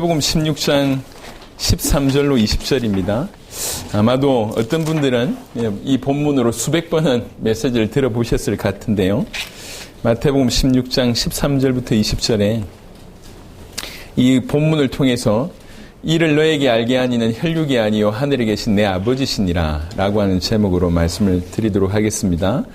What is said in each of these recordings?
마태복음 16장 13절로 20절입니다. 아마도 어떤 분들은 이 본문으로 수백 번은 메시지를 들어보셨을 것 같은데요. 마태복음 16장 13절부터 20절에 이 본문을 통해서 이를 너에게 알게 하니는 혈육이 아니요 하늘에 계신 내 아버지시니라 라고 하는 제목으로 말씀을 드리도록 하겠습니다.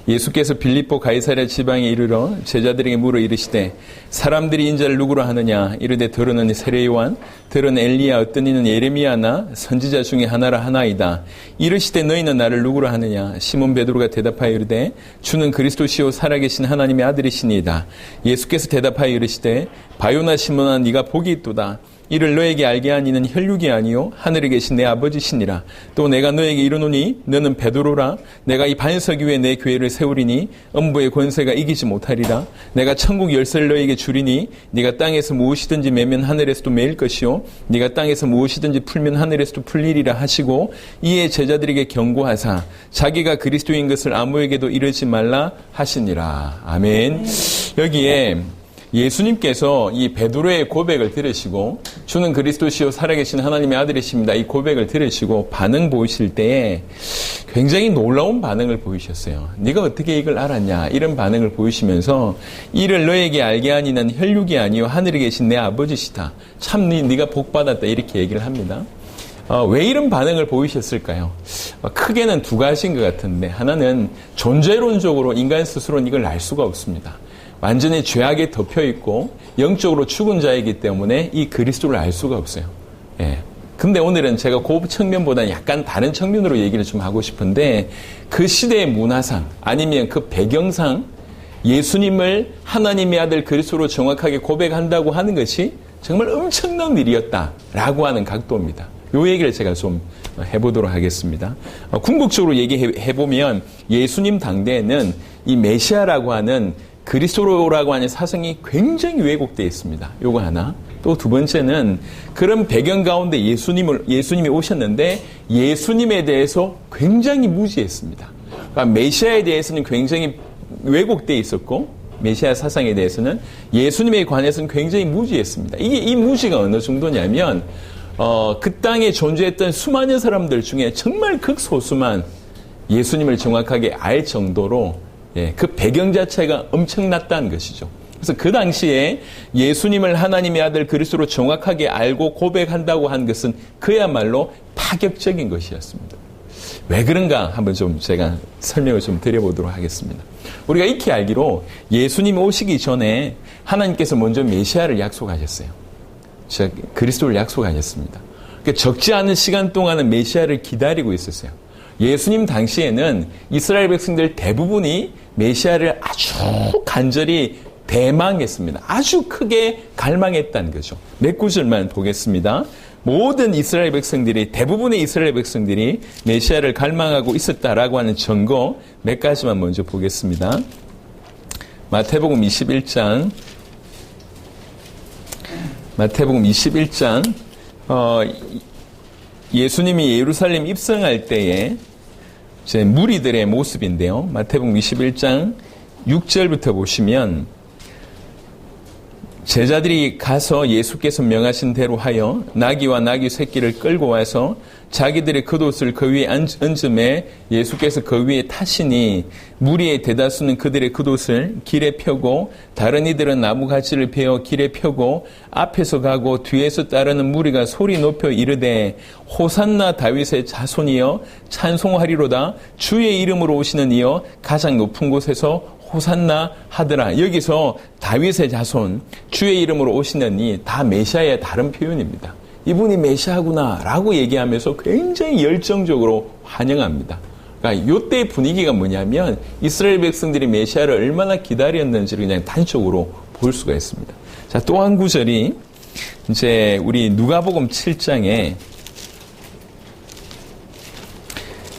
예수께서 빌립보 가이사랴 지방에 이르러 제자들에게 물어 이르시되 사람들이 인자를 누구로 하느냐 이르되 더러는 세례 요한 더러는 엘리야 어떤 이는 예레미야나 선지자 중에 하나라 하나이다. 이르시되 너희는 나를 누구로 하느냐 시몬 베드로가 대답하여 이르되 주는 그리스도시요 살아계신 하나님의 아들이시니이다. 예수께서 대답하여 이르시되 바요나 시몬아 네가 복이 있도다. 이를 너에게 알게 하니는 혈육이 아니요 하늘에 계신 내 아버지시니라. 또 내가 너에게 이르노니 너는 베드로라. 내가 이 반석 위에 내 교회를 세우리니 음부의 권세가 이기지 못하리라. 내가 천국 열쇠를 너에게 주리니 네가 땅에서 무엇이든지 매면 하늘에서도 매일 것이요 네가 땅에서 무엇이든지 풀면 하늘에서도 풀리리라 하시고 이에 제자들에게 경고하사 자기가 그리스도인 것을 아무에게도 이르지 말라 하시니라. 아멘. 여기에 예수님께서 이 베드로의 고백을 들으시고 주는 그리스도시요 살아계신 하나님의 아들이십니다. 이 고백을 들으시고 반응 보이실 때에 굉장히 놀라운 반응을 보이셨어요. 네가 어떻게 이걸 알았냐 이런 반응을 보이시면서 이를 너에게 알게 하니는 혈육이 아니요 하늘에 계신 내 아버지시다. 참 네가 복받았다 이렇게 얘기를 합니다. 왜 이런 반응을 보이셨을까요? 크게는 두 가지인 것 같은데 하나는 존재론적으로 인간 스스로는 이걸 알 수가 없습니다. 완전히 죄악에 덮여있고 영적으로 죽은 자이기 때문에 이 그리스도를 알 수가 없어요. 예. 근데 오늘은 제가 그 측면보다는 약간 다른 측면으로 얘기를 좀 하고 싶은데 그 시대의 문화상 아니면 그 배경상 예수님을 하나님의 아들 그리스도로 정확하게 고백한다고 하는 것이 정말 엄청난 일이었다라고 하는 각도입니다. 이 얘기를 제가 좀 해보도록 하겠습니다. 궁극적으로 얘기해보면 예수님 당대에는 이 메시아라고 하는 그리스도라고 하는 사상이 굉장히 왜곡되어 있습니다. 요거 하나. 또 두 번째는 그런 배경 가운데 예수님이 오셨는데 예수님에 대해서 굉장히 무지했습니다. 그러니까 메시아에 대해서는 굉장히 왜곡되어 있었고 메시아 사상에 대해서는 예수님에 관해서는 굉장히 무지했습니다. 이 무지가 어느 정도냐면 그 땅에 존재했던 수많은 사람들 중에 정말 극소수만 예수님을 정확하게 알 정도로 그 배경 자체가 엄청났다는 것이죠. 그래서 그 당시에 예수님을 하나님의 아들 그리스도로 정확하게 알고 고백한다고 한 것은 그야말로 파격적인 것이었습니다. 왜 그런가 한번 좀 제가 설명을 좀 드려보도록 하겠습니다. 우리가 익히 알기로 예수님 오시기 전에 하나님께서 먼저 메시아를 약속하셨어요. 즉 그리스도를 약속하셨습니다. 그러니까 적지 않은 시간 동안은 메시아를 기다리고 있었어요. 예수님 당시에는 이스라엘 백성들 대부분이 메시아를 아주 간절히 대망했습니다. 아주 크게 갈망했다는 거죠. 몇 구절만 보겠습니다. 모든 이스라엘 백성들이 대부분의 이스라엘 백성들이 메시아를 갈망하고 있었다라고 하는 증거 몇 가지만 먼저 보겠습니다. 마태복음 21장 예수님이 예루살렘 입성할 때에 제 무리들의 모습인데요. 마태복음 21장 6절부터 보시면 제자들이 가서 예수께서 명하신 대로 하여 나귀와 나귀 새끼를 끌고 와서 자기들의 겉옷을 그 위에 얹음에 예수께서 그 위에 타시니 무리의 대다수는 그들의 겉옷을 길에 펴고 다른 이들은 나무가지를 베어 길에 펴고 앞에서 가고 뒤에서 따르는 무리가 소리 높여 이르되 호산나 다윗의 자손이여 찬송하리로다 주의 이름으로 오시는 이여 가장 높은 곳에서 호산나 하더라. 여기서 다윗의 자손 주의 이름으로 오시는 이 다 메시아의 다른 표현입니다. 이분이 메시아구나 라고 얘기하면서 굉장히 열정적으로 환영합니다. 그러니까 이때의 분위기가 뭐냐면 이스라엘 백성들이 메시아를 얼마나 기다렸는지를 그냥 단적으로 볼 수가 있습니다. 자, 또 한 구절이 이제 우리 누가복음 7장에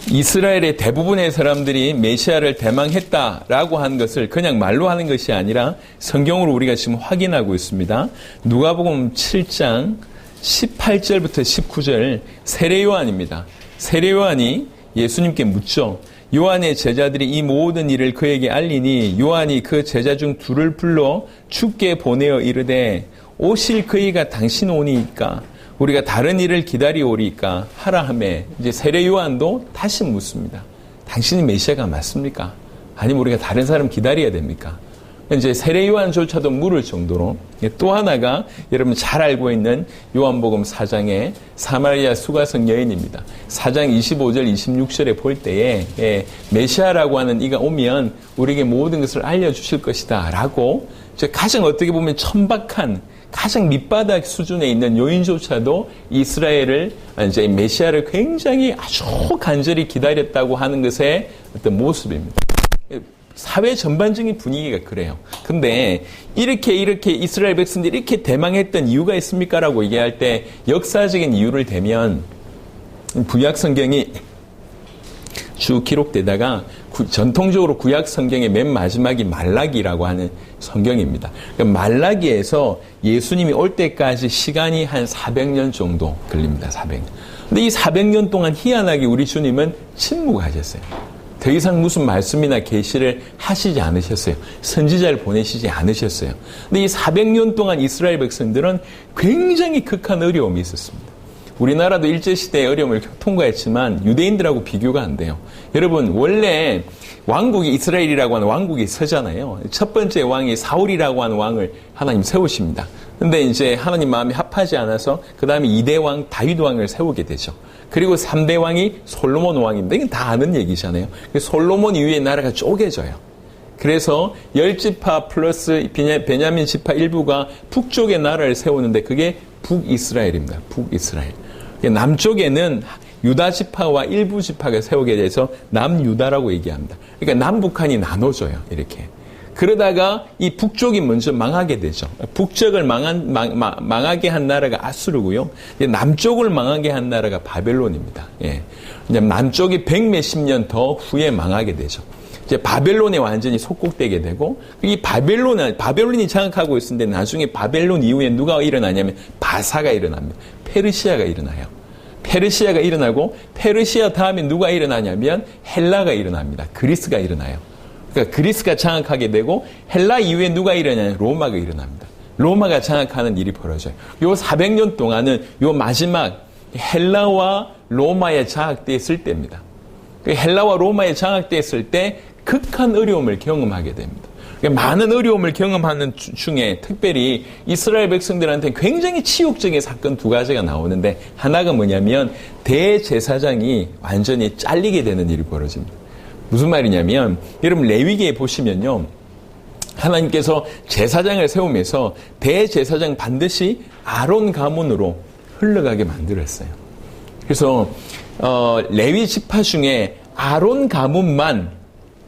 이스라엘의 대부분의 사람들이 메시아를 대망했다라고 하는 것을 그냥 말로 하는 것이 아니라 성경으로 우리가 지금 확인하고 있습니다. 누가복음 7장 18절부터 19절 세례 요한입니다. 세례 요한이 예수님께 묻죠. 요한의 제자들이 이 모든 일을 그에게 알리니 요한이 그 제자 중 둘을 불러 주께 보내어 이르되 오실 그이가 당신 오니까 우리가 다른 일을 기다리오리까 하라 하매 이제 세례 요한도 다시 묻습니다. 당신이 메시아가 맞습니까? 아니면 우리가 다른 사람 기다려야 됩니까? 이제 세례 요한조차도 물을 정도로 또 하나가 여러분 잘 알고 있는 요한복음 4장의 사마리아 수가성 여인입니다. 4장 25절 26절에 볼 때에 메시아라고 하는 이가 오면 우리에게 모든 것을 알려주실 것이다 라고 가장 어떻게 보면 천박한 가장 밑바닥 수준에 있는 요인조차도 이스라엘을 이제 메시아를 굉장히 아주 간절히 기다렸다고 하는 것의 어떤 모습입니다. 사회 전반적인 분위기가 그래요. 근데 이렇게 이스라엘 백성들이 이렇게 대망했던 이유가 있습니까? 라고 얘기할 때 역사적인 이유를 대면 구약 성경이 쭉 기록되다가 전통적으로 구약 성경의 맨 마지막이 말라기라고 하는 성경입니다. 그러니까 말라기에서 예수님이 올 때까지 시간이 한 400년 정도 걸립니다. 400년. 근데 이 400년 동안 희한하게 우리 주님은 침묵하셨어요. 더 이상 무슨 말씀이나 계시를 하시지 않으셨어요. 선지자를 보내시지 않으셨어요. 근데 이 400년 동안 이스라엘 백성들은 굉장히 극한 어려움이 있었습니다. 우리나라도 일제시대의 어려움을 통과했지만 유대인들하고 비교가 안 돼요. 여러분 원래 왕국이 이스라엘이라고 하는 왕국이 서잖아요. 첫 번째 왕이 사울이라고 하는 왕을 하나님 세우십니다. 근데 이제 하나님 마음이 합하지 않아서 그 다음에 2대 왕 다윗 왕을 세우게 되죠. 그리고 3대 왕이 솔로몬 왕입니다. 이건 다 아는 얘기잖아요. 솔로몬 이후에 나라가 쪼개져요. 그래서 10지파 플러스 베냐민 지파 일부가 북쪽에 나라를 세우는데 그게 북이스라엘입니다. 북이스라엘. 남쪽에는 유다 지파와 일부 지파가 세우게 돼서 남유다라고 얘기합니다. 그러니까 남북한이 나눠져요. 이렇게. 그러다가 이 북쪽이 먼저 망하게 되죠. 북쪽을 망하게 한 나라가 아수르고요. 남쪽을 망하게 한 나라가 바벨론입니다. 예. 남쪽이 100몇십 년 더 후에 망하게 되죠. 이제 바벨론에 완전히 속국되게 되고, 이 바벨론이 장악하고 있었는데 나중에 바벨론 이후에 누가 일어나냐면 바사가 일어납니다. 페르시아가 일어나요. 페르시아가 일어나고, 페르시아 다음에 누가 일어나냐면 헬라가 일어납니다. 그리스가 일어나요. 그러니까 그리스가 장악하게 되고 헬라 이후에 누가 일어나냐? 로마가 일어납니다. 로마가 장악하는 일이 벌어져요. 요 400년 동안은 요 마지막 헬라와 로마에 장악되었을 때입니다. 헬라와 로마에 장악되었을 때 극한 어려움을 경험하게 됩니다. 많은 어려움을 경험하는 중에 특별히 이스라엘 백성들한테 굉장히 치욕적인 사건 두 가지가 나오는데 하나가 뭐냐면 대제사장이 완전히 잘리게 되는 일이 벌어집니다. 무슨 말이냐면 여러분 레위기에 보시면요. 하나님께서 제사장을 세우면서 대제사장 반드시 아론 가문으로 흘러가게 만들었어요. 그래서 레위 지파 중에 아론 가문만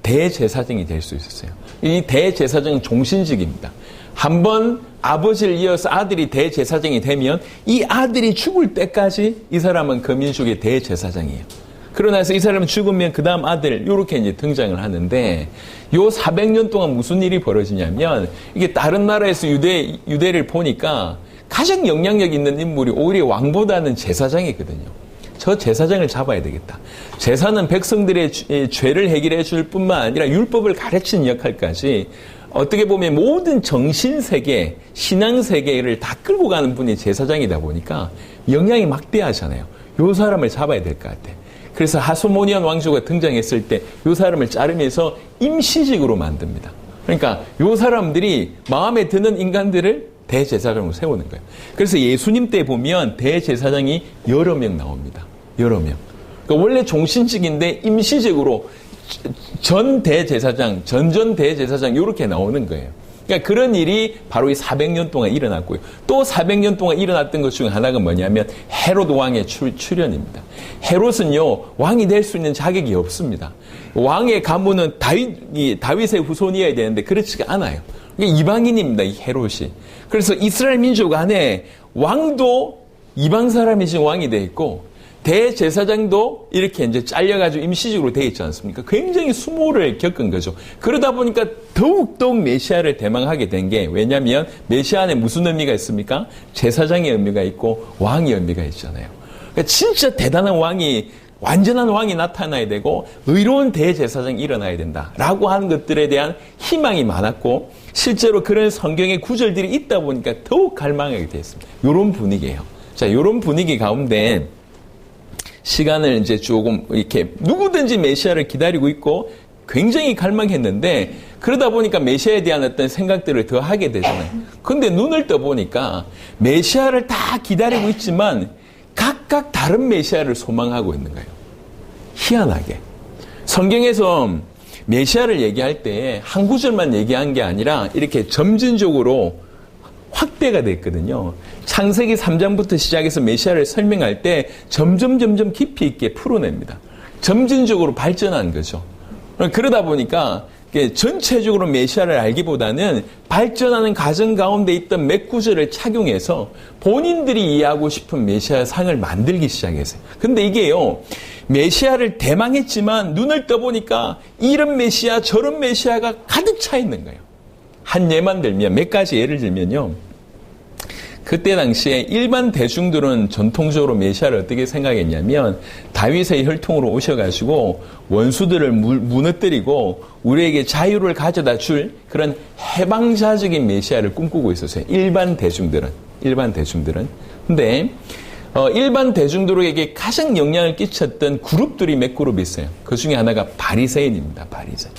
대제사장이 될 수 있었어요. 이 대제사장은 종신직입니다. 한번 아버지를 이어서 아들이 대제사장이 되면 이 아들이 죽을 때까지 이 사람은 그 민족의 대제사장이에요. 그러나서 이 사람은 죽으면 그 다음 아들 이렇게 이제 등장을 하는데 요 400년 동안 무슨 일이 벌어지냐면 이게 다른 나라에서 유대를 보니까 가장 영향력 있는 인물이 오히려 왕보다는 제사장이거든요. 저 제사장을 잡아야 되겠다. 제사는 백성들의 죄를 해결해 줄 뿐만 아니라 율법을 가르치는 역할까지 어떻게 보면 모든 정신세계, 신앙세계를 다 끌고 가는 분이 제사장이다 보니까 영향이 막대하잖아요. 요 사람을 잡아야 될 것 같아. 그래서 하소모니안 왕조가 등장했을 때 요 사람을 자르면서 임시직으로 만듭니다. 그러니까 요 사람들이 마음에 드는 인간들을 대제사장으로 세우는 거예요. 그래서 예수님 때 보면 대제사장이 여러 명 나옵니다. 여러 명. 그러니까 원래 종신직인데 임시직으로 전 대제사장, 전전 대제사장 이렇게 나오는 거예요. 그러니까 그런 일이 바로 이 400년 동안 일어났고요. 또 400년 동안 일어났던 것 중에 하나가 뭐냐면 헤롯 왕의 출현입니다. 헤롯은요 왕이 될 수 있는 자격이 없습니다. 왕의 가문은 다윗의 후손이어야 되는데 그렇지가 않아요. 이방인입니다. 이 헤롯이. 그래서 이스라엘 민족 안에 왕도 이방 사람이 지금 왕이 돼 있고 대제사장도 이렇게 이제 잘려가지고 임시직으로 돼 있지 않습니까? 굉장히 수모를 겪은 거죠. 그러다 보니까 더욱더욱 메시아를 대망하게 된 게 왜냐하면 메시아 안에 무슨 의미가 있습니까? 제사장의 의미가 있고 왕의 의미가 있잖아요. 그러니까 진짜 대단한 왕이 완전한 왕이 나타나야 되고 의로운 대제사장이 일어나야 된다라고 하는 것들에 대한 희망이 많았고 실제로 그런 성경의 구절들이 있다 보니까 더욱 갈망하게 됐습니다. 이런 분위기예요. 자, 이런 분위기 가운데 시간을 이제 조금 이렇게 누구든지 메시아를 기다리고 있고 굉장히 갈망했는데 그러다 보니까 메시아에 대한 어떤 생각들을 더 하게 되잖아요. 근데 눈을 떠보니까 메시아를 다 기다리고 있지만 각각 다른 메시아를 소망하고 있는 거예요. 희한하게. 성경에서 메시아를 얘기할 때 한 구절만 얘기한 게 아니라 이렇게 점진적으로 확대가 됐거든요. 창세기 3장부터 시작해서 메시아를 설명할 때 점점 깊이 있게 풀어냅니다. 점진적으로 발전한 거죠. 그러다 보니까 전체적으로 메시아를 알기보다는 발전하는 과정 가운데 있던 몇 구절을 착용해서 본인들이 이해하고 싶은 메시아 상을 만들기 시작했어요. 근데 이게요, 메시아를 대망했지만 눈을 떠보니까 이런 메시아 저런 메시아가 가득 차 있는 거예요. 한 예만 들면, 몇 가지 예를 들면요, 그때 당시에 일반 대중들은 전통적으로 메시아를 어떻게 생각했냐면 다윗의 혈통으로 오셔가지고 원수들을 무너뜨리고 우리에게 자유를 가져다 줄 그런 해방자적인 메시아를 꿈꾸고 있었어요. 일반 대중들은. 근데 일반 대중들에게 가장 영향을 끼쳤던 그룹들이 몇 그룹 있어요. 그 중에 하나가 바리새인입니다. 바리새인.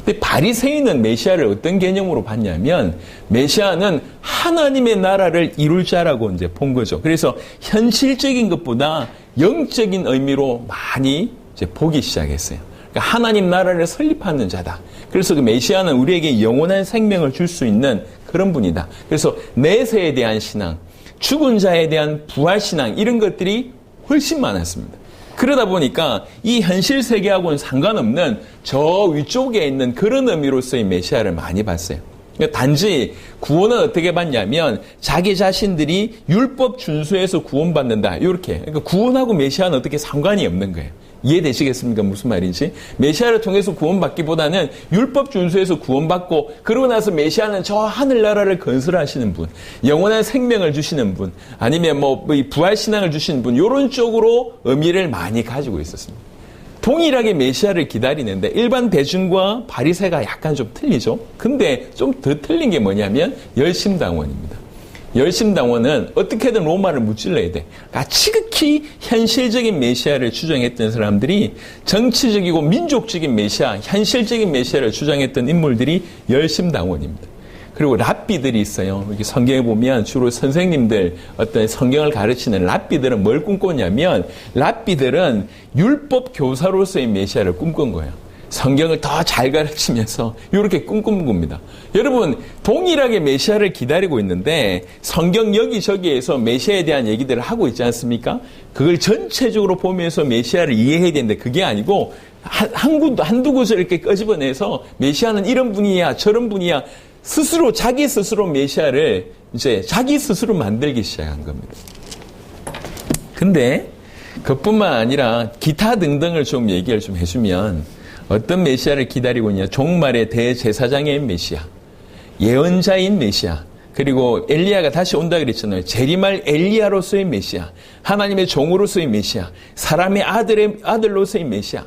근데 바리새인은 메시아를 어떤 개념으로 봤냐면 메시아는 하나님의 나라를 이룰 자라고 이제 본 거죠. 그래서 현실적인 것보다 영적인 의미로 많이 이제 보기 시작했어요. 그러니까 하나님 나라를 설립하는 자다. 그래서 그 메시아는 우리에게 영원한 생명을 줄 수 있는 그런 분이다. 그래서 내세에 대한 신앙, 죽은 자에 대한 부활 신앙 이런 것들이 훨씬 많았습니다. 그러다 보니까 이 현실 세계하고는 상관없는 저 위쪽에 있는 그런 의미로서의 메시아를 많이 봤어요. 그러니까 단지 구원은 어떻게 받냐면 자기 자신들이 율법 준수해서 구원받는다. 이렇게. 그러니까 구원하고 메시아는 어떻게 상관이 없는 거예요. 이해되시겠습니까? 무슨 말인지? 메시아를 통해서 구원받기보다는 율법 준수해서 구원받고 그러고 나서 메시아는 저 하늘나라를 건설하시는 분, 영원한 생명을 주시는 분, 아니면 뭐 부활신앙을 주시는 분, 이런 쪽으로 의미를 많이 가지고 있었습니다. 동일하게 메시아를 기다리는데 일반 대중과 바리새가 약간 좀 틀리죠. 근데 좀 더 틀린 게 뭐냐면 열심당원입니다. 열심당원은 어떻게든 로마를 무찔러야 돼. 그러니까 지극히 현실적인 메시아를 주장했던 사람들이 정치적이고 민족적인 메시아, 현실적인 메시아를 주장했던 인물들이 열심당원입니다. 그리고 랍비들이 있어요. 여기 성경에 보면 주로 선생님들, 어떤 성경을 가르치는 랍비들은 뭘 꿈꿨냐면 랍비들은 율법 교사로서의 메시아를 꿈꾼 거예요. 성경을 더 잘 가르치면서 이렇게 꿈꾸는 겁니다. 여러분, 동일하게 메시아를 기다리고 있는데 성경 여기저기에서 메시아에 대한 얘기들을 하고 있지 않습니까? 그걸 전체적으로 보면서 메시아를 이해해야 되는데 그게 아니고 한두 구절 이렇게 끄집어내서 메시아는 이런 분이야 저런 분이야 스스로 자기 스스로 메시아를 이제 자기 스스로 만들기 시작한 겁니다. 근데 그뿐만 아니라 기타 등등을 좀 얘기를 좀 해주면 어떤 메시아를 기다리고 있냐? 종말의 대제사장의 메시아, 예언자인 메시아, 그리고 엘리야가 다시 온다 그랬잖아요. 재림할 엘리야로서의 메시아, 하나님의 종으로서의 메시아, 사람의 아들로서의 메시아,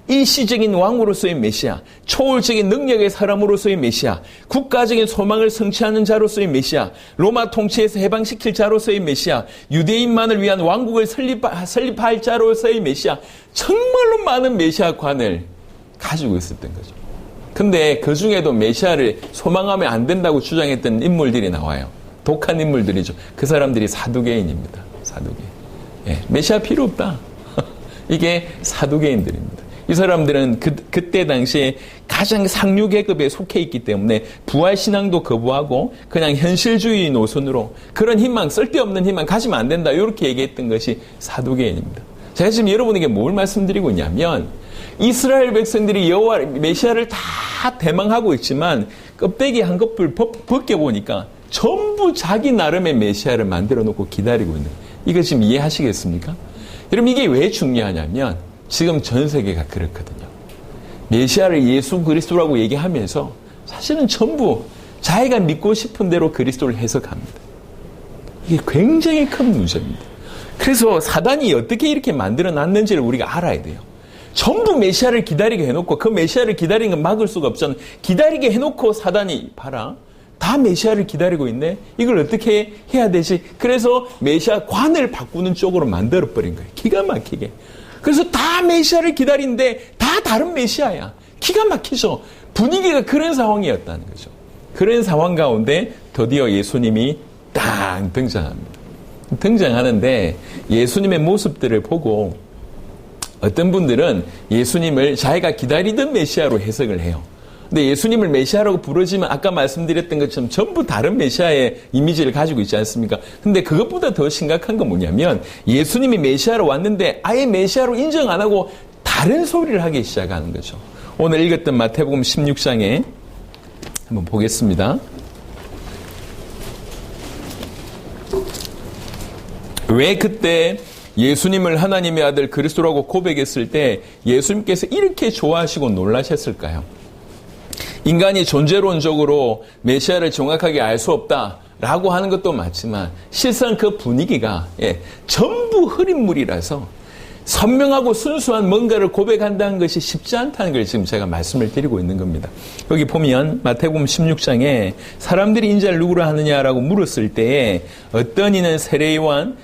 일시적인 왕으로서의 메시아, 초월적인 능력의 사람으로서의 메시아, 국가적인 소망을 성취하는 자로서의 메시아, 로마 통치에서 해방시킬 자로서의 메시아, 유대인만을 위한 왕국을 설립할 자로서의 메시아, 정말로 많은 메시아관을 가지고 있었던 거죠. 근데 그 중에도 메시아를 소망하면 안 된다고 주장했던 인물들이 나와요. 독한 인물들이죠. 그 사람들이 사두개인입니다. 사두개인. 예, 메시아 필요 없다. 이게 사두개인들입니다. 이 사람들은 그때 당시에 가장 상류 계급에 속해 있기 때문에 부활신앙도 거부하고 그냥 현실주의 노선으로 그런 희망, 쓸데없는 희망 가지면 안 된다. 이렇게 얘기했던 것이 사두개인입니다. 제가 지금 여러분에게 뭘 말씀드리고 있냐면 이스라엘 백성들이 여호와 메시아를 다 대망하고 있지만 껍데기 한 겹을 벗겨보니까 전부 자기 나름의 메시아를 만들어 놓고 기다리고 있는 거예요. 이거 지금 이해하시겠습니까? 여러분 이게 왜 중요하냐면 지금 전 세계가 그렇거든요. 메시아를 예수 그리스도라고 얘기하면서 사실은 전부 자기가 믿고 싶은 대로 그리스도를 해석합니다. 이게 굉장히 큰 문제입니다. 그래서 사단이 어떻게 이렇게 만들어 놨는지를 우리가 알아야 돼요. 전부 메시아를 기다리게 해놓고 그 메시아를 기다리는 건 막을 수가 없잖아요. 기다리게 해놓고 사단이 봐라. 다 메시아를 기다리고 있네. 이걸 어떻게 해야 되지? 그래서 메시아 관을 바꾸는 쪽으로 만들어버린 거예요. 기가 막히게. 그래서 다 메시아를 기다리는데 다 다른 메시아야. 기가 막히죠. 분위기가 그런 상황이었다는 거죠. 그런 상황 가운데 드디어 예수님이 딱 등장합니다. 등장하는데 예수님의 모습들을 보고 어떤 분들은 예수님을 자기가 기다리던 메시아로 해석을 해요. 근데 예수님을 메시아라고 부르지만 아까 말씀드렸던 것처럼 전부 다른 메시아의 이미지를 가지고 있지 않습니까? 근데 그것보다 더 심각한 건 뭐냐면 예수님이 메시아로 왔는데 아예 메시아로 인정 안 하고 다른 소리를 하기 시작하는 거죠. 오늘 읽었던 마태복음 16장에 한번 보겠습니다. 왜 그때 예수님을 하나님의 아들 그리스도라고 고백했을 때 예수님께서 이렇게 좋아하시고 놀라셨을까요? 인간이 존재론적으로 메시아를 정확하게 알 수 없다라고 하는 것도 맞지만 실상 그 분위기가 전부 흐린 물이라서 선명하고 순수한 뭔가를 고백한다는 것이 쉽지 않다는 걸 지금 제가 말씀을 드리고 있는 겁니다. 여기 보면 마태복음 16장에 사람들이 인자를 누구라 하느냐라고 물었을 때에 어떤 이는 세례요한,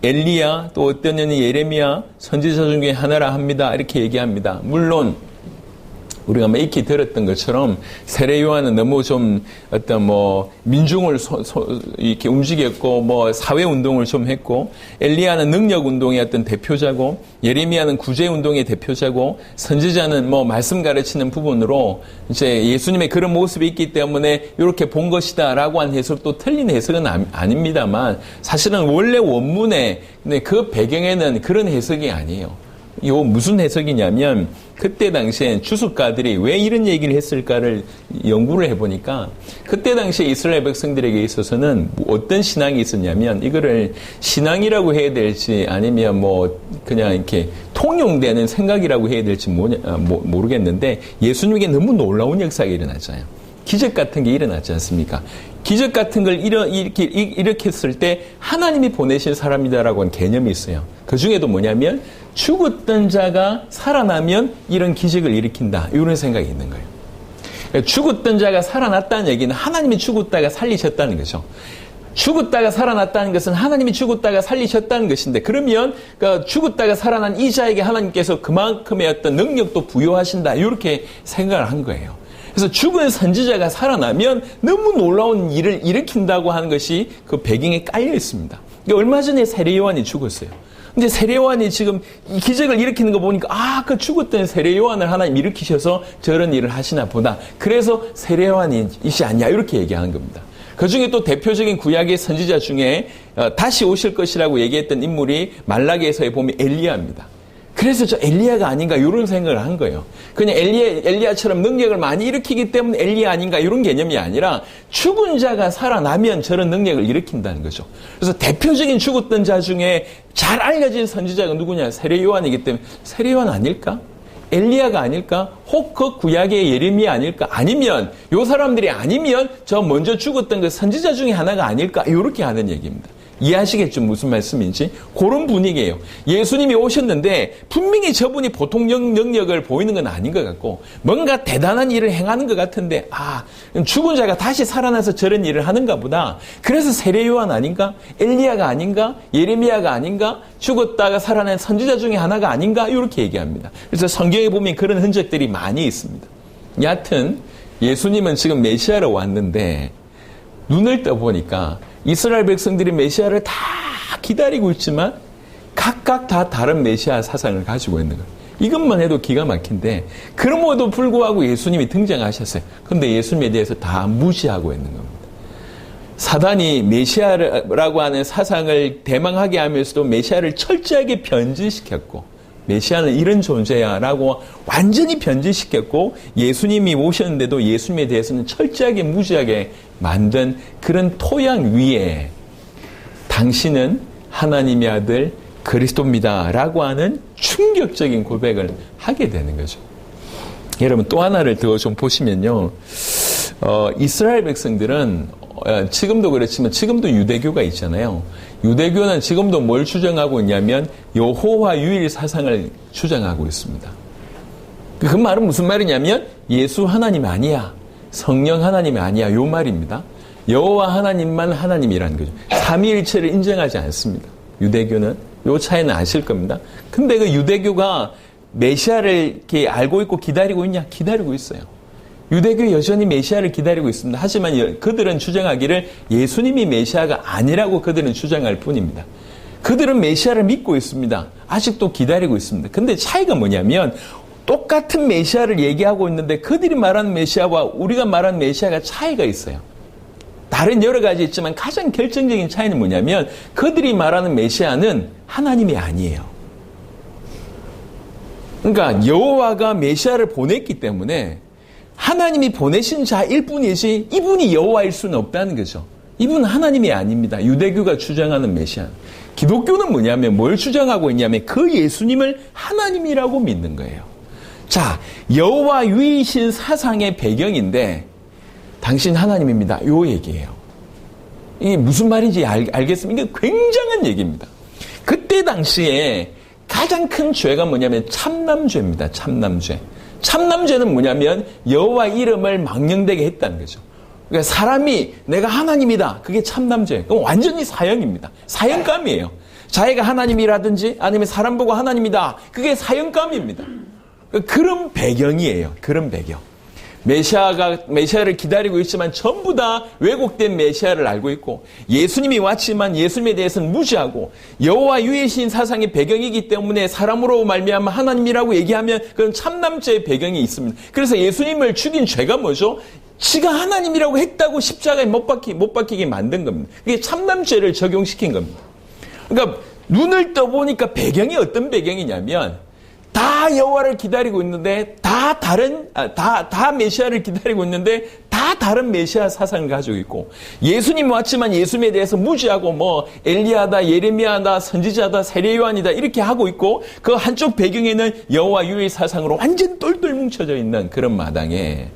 엘리야, 또 어떤 이는 예레미야, 선지자 중에 하나라 합니다. 이렇게 얘기합니다. 물론 우리가 익히 들었던 것처럼 세례 요한은 너무 좀 어떤 민중을 이렇게 움직였고 사회 운동을 좀 했고, 엘리야는 능력 운동의 어떤 대표자고, 예레미야는 구제 운동의 대표자고, 선지자는 말씀 가르치는 부분으로 이제 예수님의 그런 모습이 있기 때문에 이렇게 본 것이다라고 한 해석도 틀린 해석은 아닙니다만 사실은 원래 원문에 그 배경에는 그런 해석이 아니에요. 요 무슨 해석이냐면 그때 당시엔 주석가들이 왜 이런 얘기를 했을까를 연구를 해보니까 그때 당시에 이스라엘 백성들에게 있어서는 어떤 신앙이 있었냐면 이거를 신앙이라고 해야 될지 아니면 그냥 이렇게 통용되는 생각이라고 해야 될지 모르겠는데 예수님에게 너무 놀라운 역사가 일어났잖아요. 기적 같은 게 일어났지 않습니까? 기적 같은 걸 일으켰을 때 하나님이 보내신 사람이다라고 하는 개념이 있어요. 그 중에도 뭐냐면 죽었던 자가 살아나면 이런 기적을 일으킨다. 이런 생각이 있는 거예요. 그러니까 죽었던 자가 살아났다는 얘기는 하나님이 죽었다가 살리셨다는 거죠. 죽었다가 살아났다는 것은 하나님이 죽었다가 살리셨다는 것인데 그러면 죽었다가 살아난 이 자에게 하나님께서 그만큼의 어떤 능력도 부여하신다. 이렇게 생각을 한 거예요. 그래서 죽은 선지자가 살아나면 너무 놀라운 일을 일으킨다고 하는 것이 그 배경에 깔려 있습니다. 얼마 전에 세례 요한이 죽었어요. 근데 세례 요한이 지금 이 기적을 일으키는 거 보니까 그 죽었던 세례 요한을 하나님 일으키셔서 저런 일을 하시나 보다. 그래서 세례 요한이시 않냐 이렇게 얘기하는 겁니다. 그 중에 또 대표적인 구약의 선지자 중에 다시 오실 것이라고 얘기했던 인물이 말라기에서에 보면 엘리야입니다. 그래서 저 엘리야가 아닌가 이런 생각을 한 거예요. 그냥 엘리야처럼 능력을 많이 일으키기 때문에 엘리야 아닌가 이런 개념이 아니라 죽은 자가 살아나면 저런 능력을 일으킨다는 거죠. 그래서 대표적인 죽었던 자 중에 잘 알려진 선지자가 누구냐? 세례 요한이기 때문에 세례 요한 아닐까? 엘리야가 아닐까? 혹 그 구약의 예레미야 아닐까? 아니면 요 사람들이 아니면 저 먼저 죽었던 그 선지자 중에 하나가 아닐까? 이렇게 하는 얘기입니다. 이해하시겠죠? 무슨 말씀인지? 그런 분위기예요. 예수님이 오셨는데 분명히 저분이 보통 능력을 보이는 건 아닌 것 같고 뭔가 대단한 일을 행하는 것 같은데 죽은 자가 다시 살아나서 저런 일을 하는가 보다. 그래서 세례 요한 아닌가? 엘리야가 아닌가? 예레미야가 아닌가? 죽었다가 살아난 선지자 중에 하나가 아닌가? 이렇게 얘기합니다. 그래서 성경에 보면 그런 흔적들이 많이 있습니다. 여하튼 예수님은 지금 메시아로 왔는데 눈을 떠보니까 이스라엘 백성들이 메시아를 다 기다리고 있지만 각각 다 다른 메시아 사상을 가지고 있는 거예요. 이것만 해도 기가 막힌데 그럼에도 불구하고 예수님이 등장하셨어요. 그런데 예수님에 대해서 다 무시하고 있는 겁니다. 사단이 메시아라고 하는 사상을 대망하게 하면서도 메시아를 철저하게 변질시켰고 메시아는 이런 존재야 라고 완전히 변질시켰고 예수님이 오셨는데도 예수님에 대해서는 철저하게 무지하게 만든 그런 토양 위에 당신은 하나님의 아들 그리스도입니다 라고 하는 충격적인 고백을 하게 되는 거죠. 여러분 또 하나를 더 좀 보시면요. 이스라엘 백성들은 지금도 그렇지만 지금도 유대교가 있잖아요. 유대교는 지금도 뭘 주장하고 있냐면 여호와 유일 사상을 주장하고 있습니다. 그 말은 무슨 말이냐면 예수 하나님 아니야, 성령 하나님이 아니야, 요 말입니다. 여호와 하나님만 하나님이라는 거죠. 삼위일체를 인정하지 않습니다. 유대교는 요 차이는 아실 겁니다. 근데 그 유대교가 메시아를 이렇게 알고 있고 기다리고 있냐? 기다리고 있어요. 유대교 여전히 메시아를 기다리고 있습니다. 하지만 그들은 주장하기를 예수님이 메시아가 아니라고 그들은 주장할 뿐입니다. 그들은 메시아를 믿고 있습니다. 아직도 기다리고 있습니다. 근데 차이가 뭐냐면 똑같은 메시아를 얘기하고 있는데 그들이 말하는 메시아와 우리가 말하는 메시아가 차이가 있어요. 다른 여러 가지 있지만 가장 결정적인 차이는 뭐냐면 그들이 말하는 메시아는 하나님이 아니에요. 그러니까 여호와가 메시아를 보냈기 때문에 하나님이 보내신 자일 뿐이지 이분이 여호와일 수는 없다는 거죠. 이분은 하나님이 아닙니다. 유대교가 주장하는 메시아. 기독교는 뭐냐면 뭘 주장하고 있냐면 그 예수님을 하나님이라고 믿는 거예요. 자, 여호와 유이신 사상의 배경인데 당신 하나님입니다. 요 얘기예요. 이게 무슨 말인지 알겠습니까? 이게 굉장한 얘기입니다. 그때 당시에 가장 큰 죄가 뭐냐면 참남죄입니다. 참남죄. 참남죄는 뭐냐면 여호와 이름을 망령되게 했다는 거죠. 그러니까 사람이 내가 하나님이다. 그게 참남죄. 그럼 완전히 사형입니다. 사형감이에요. 자기가 하나님이라든지 아니면 사람 보고 하나님이다. 그게 사형감입니다. 그런 배경이에요. 그런 배경. 메시아를 기다리고 있지만 전부 다 왜곡된 메시아를 알고 있고 예수님이 왔지만 예수님에 대해서는 무지하고 여호와 유일신 사상의 배경이기 때문에 사람으로 말미암아 하나님이라고 얘기하면 그건 참남죄의 배경이 있습니다. 그래서 예수님을 죽인 죄가 뭐죠? 지가 하나님이라고 했다고 십자가에 못 박히게 만든 겁니다. 그게 참남죄를 적용시킨 겁니다. 그러니까 눈을 떠보니까 배경이 어떤 배경이냐면 다 여호와를 기다리고 있는데 다 메시아를 기다리고 있는데 다 다른 메시아 사상을 가지고 있고 예수님 왔지만 예수님에 대해서 무지하고 뭐 엘리야다, 예레미야다, 선지자다, 세례 요한이다 이렇게 하고 있고 그 한쪽 배경에는 여호와 유일 사상으로 완전 똘똘 뭉쳐져 있는 그런 마당에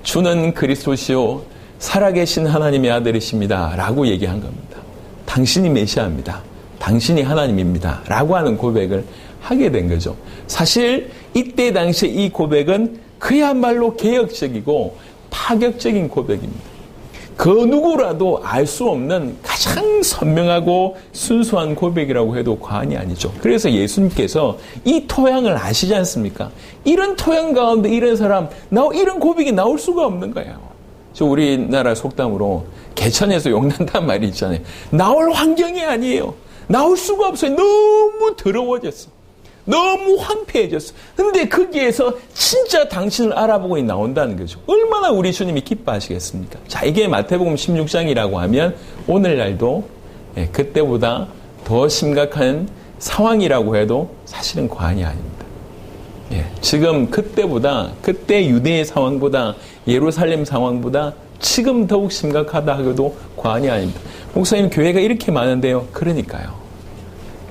주는 그리스도시요 살아계신 하나님의 아들이십니다 라고 얘기한 겁니다. 당신이 메시아입니다. 당신이 하나님입니다 라고 하는 고백을 하게 된 거죠. 사실 이때 당시에 이 고백은 그야말로 개혁적이고 파격적인 고백입니다. 그 누구라도 알 수 없는 가장 선명하고 순수한 고백이라고 해도 과언이 아니죠. 그래서 예수님께서 이 토양을 아시지 않습니까? 이런 토양 가운데 이런 사람, 이런 고백이 나올 수가 없는 거예요. 저 우리나라 속담으로 개천에서 욕난다는 말이 있잖아요. 나올 환경이 아니에요. 나올 수가 없어요. 너무 더러워졌어. 너무 황폐해졌어. 근데 거기에서 진짜 당신을 알아보고 나온다는 거죠. 얼마나 우리 주님이 기뻐하시겠습니까? 자, 이게 마태복음 16장이라고 하면 오늘날도 그때보다 더 심각한 상황이라고 해도 사실은 과언이 아닙니다. 지금 그때 유대의 상황보다 예루살렘 상황보다 지금 더욱 심각하다 해도 과언이 아닙니다. 목사님, 교회가 이렇게 많은데요. 그러니까요.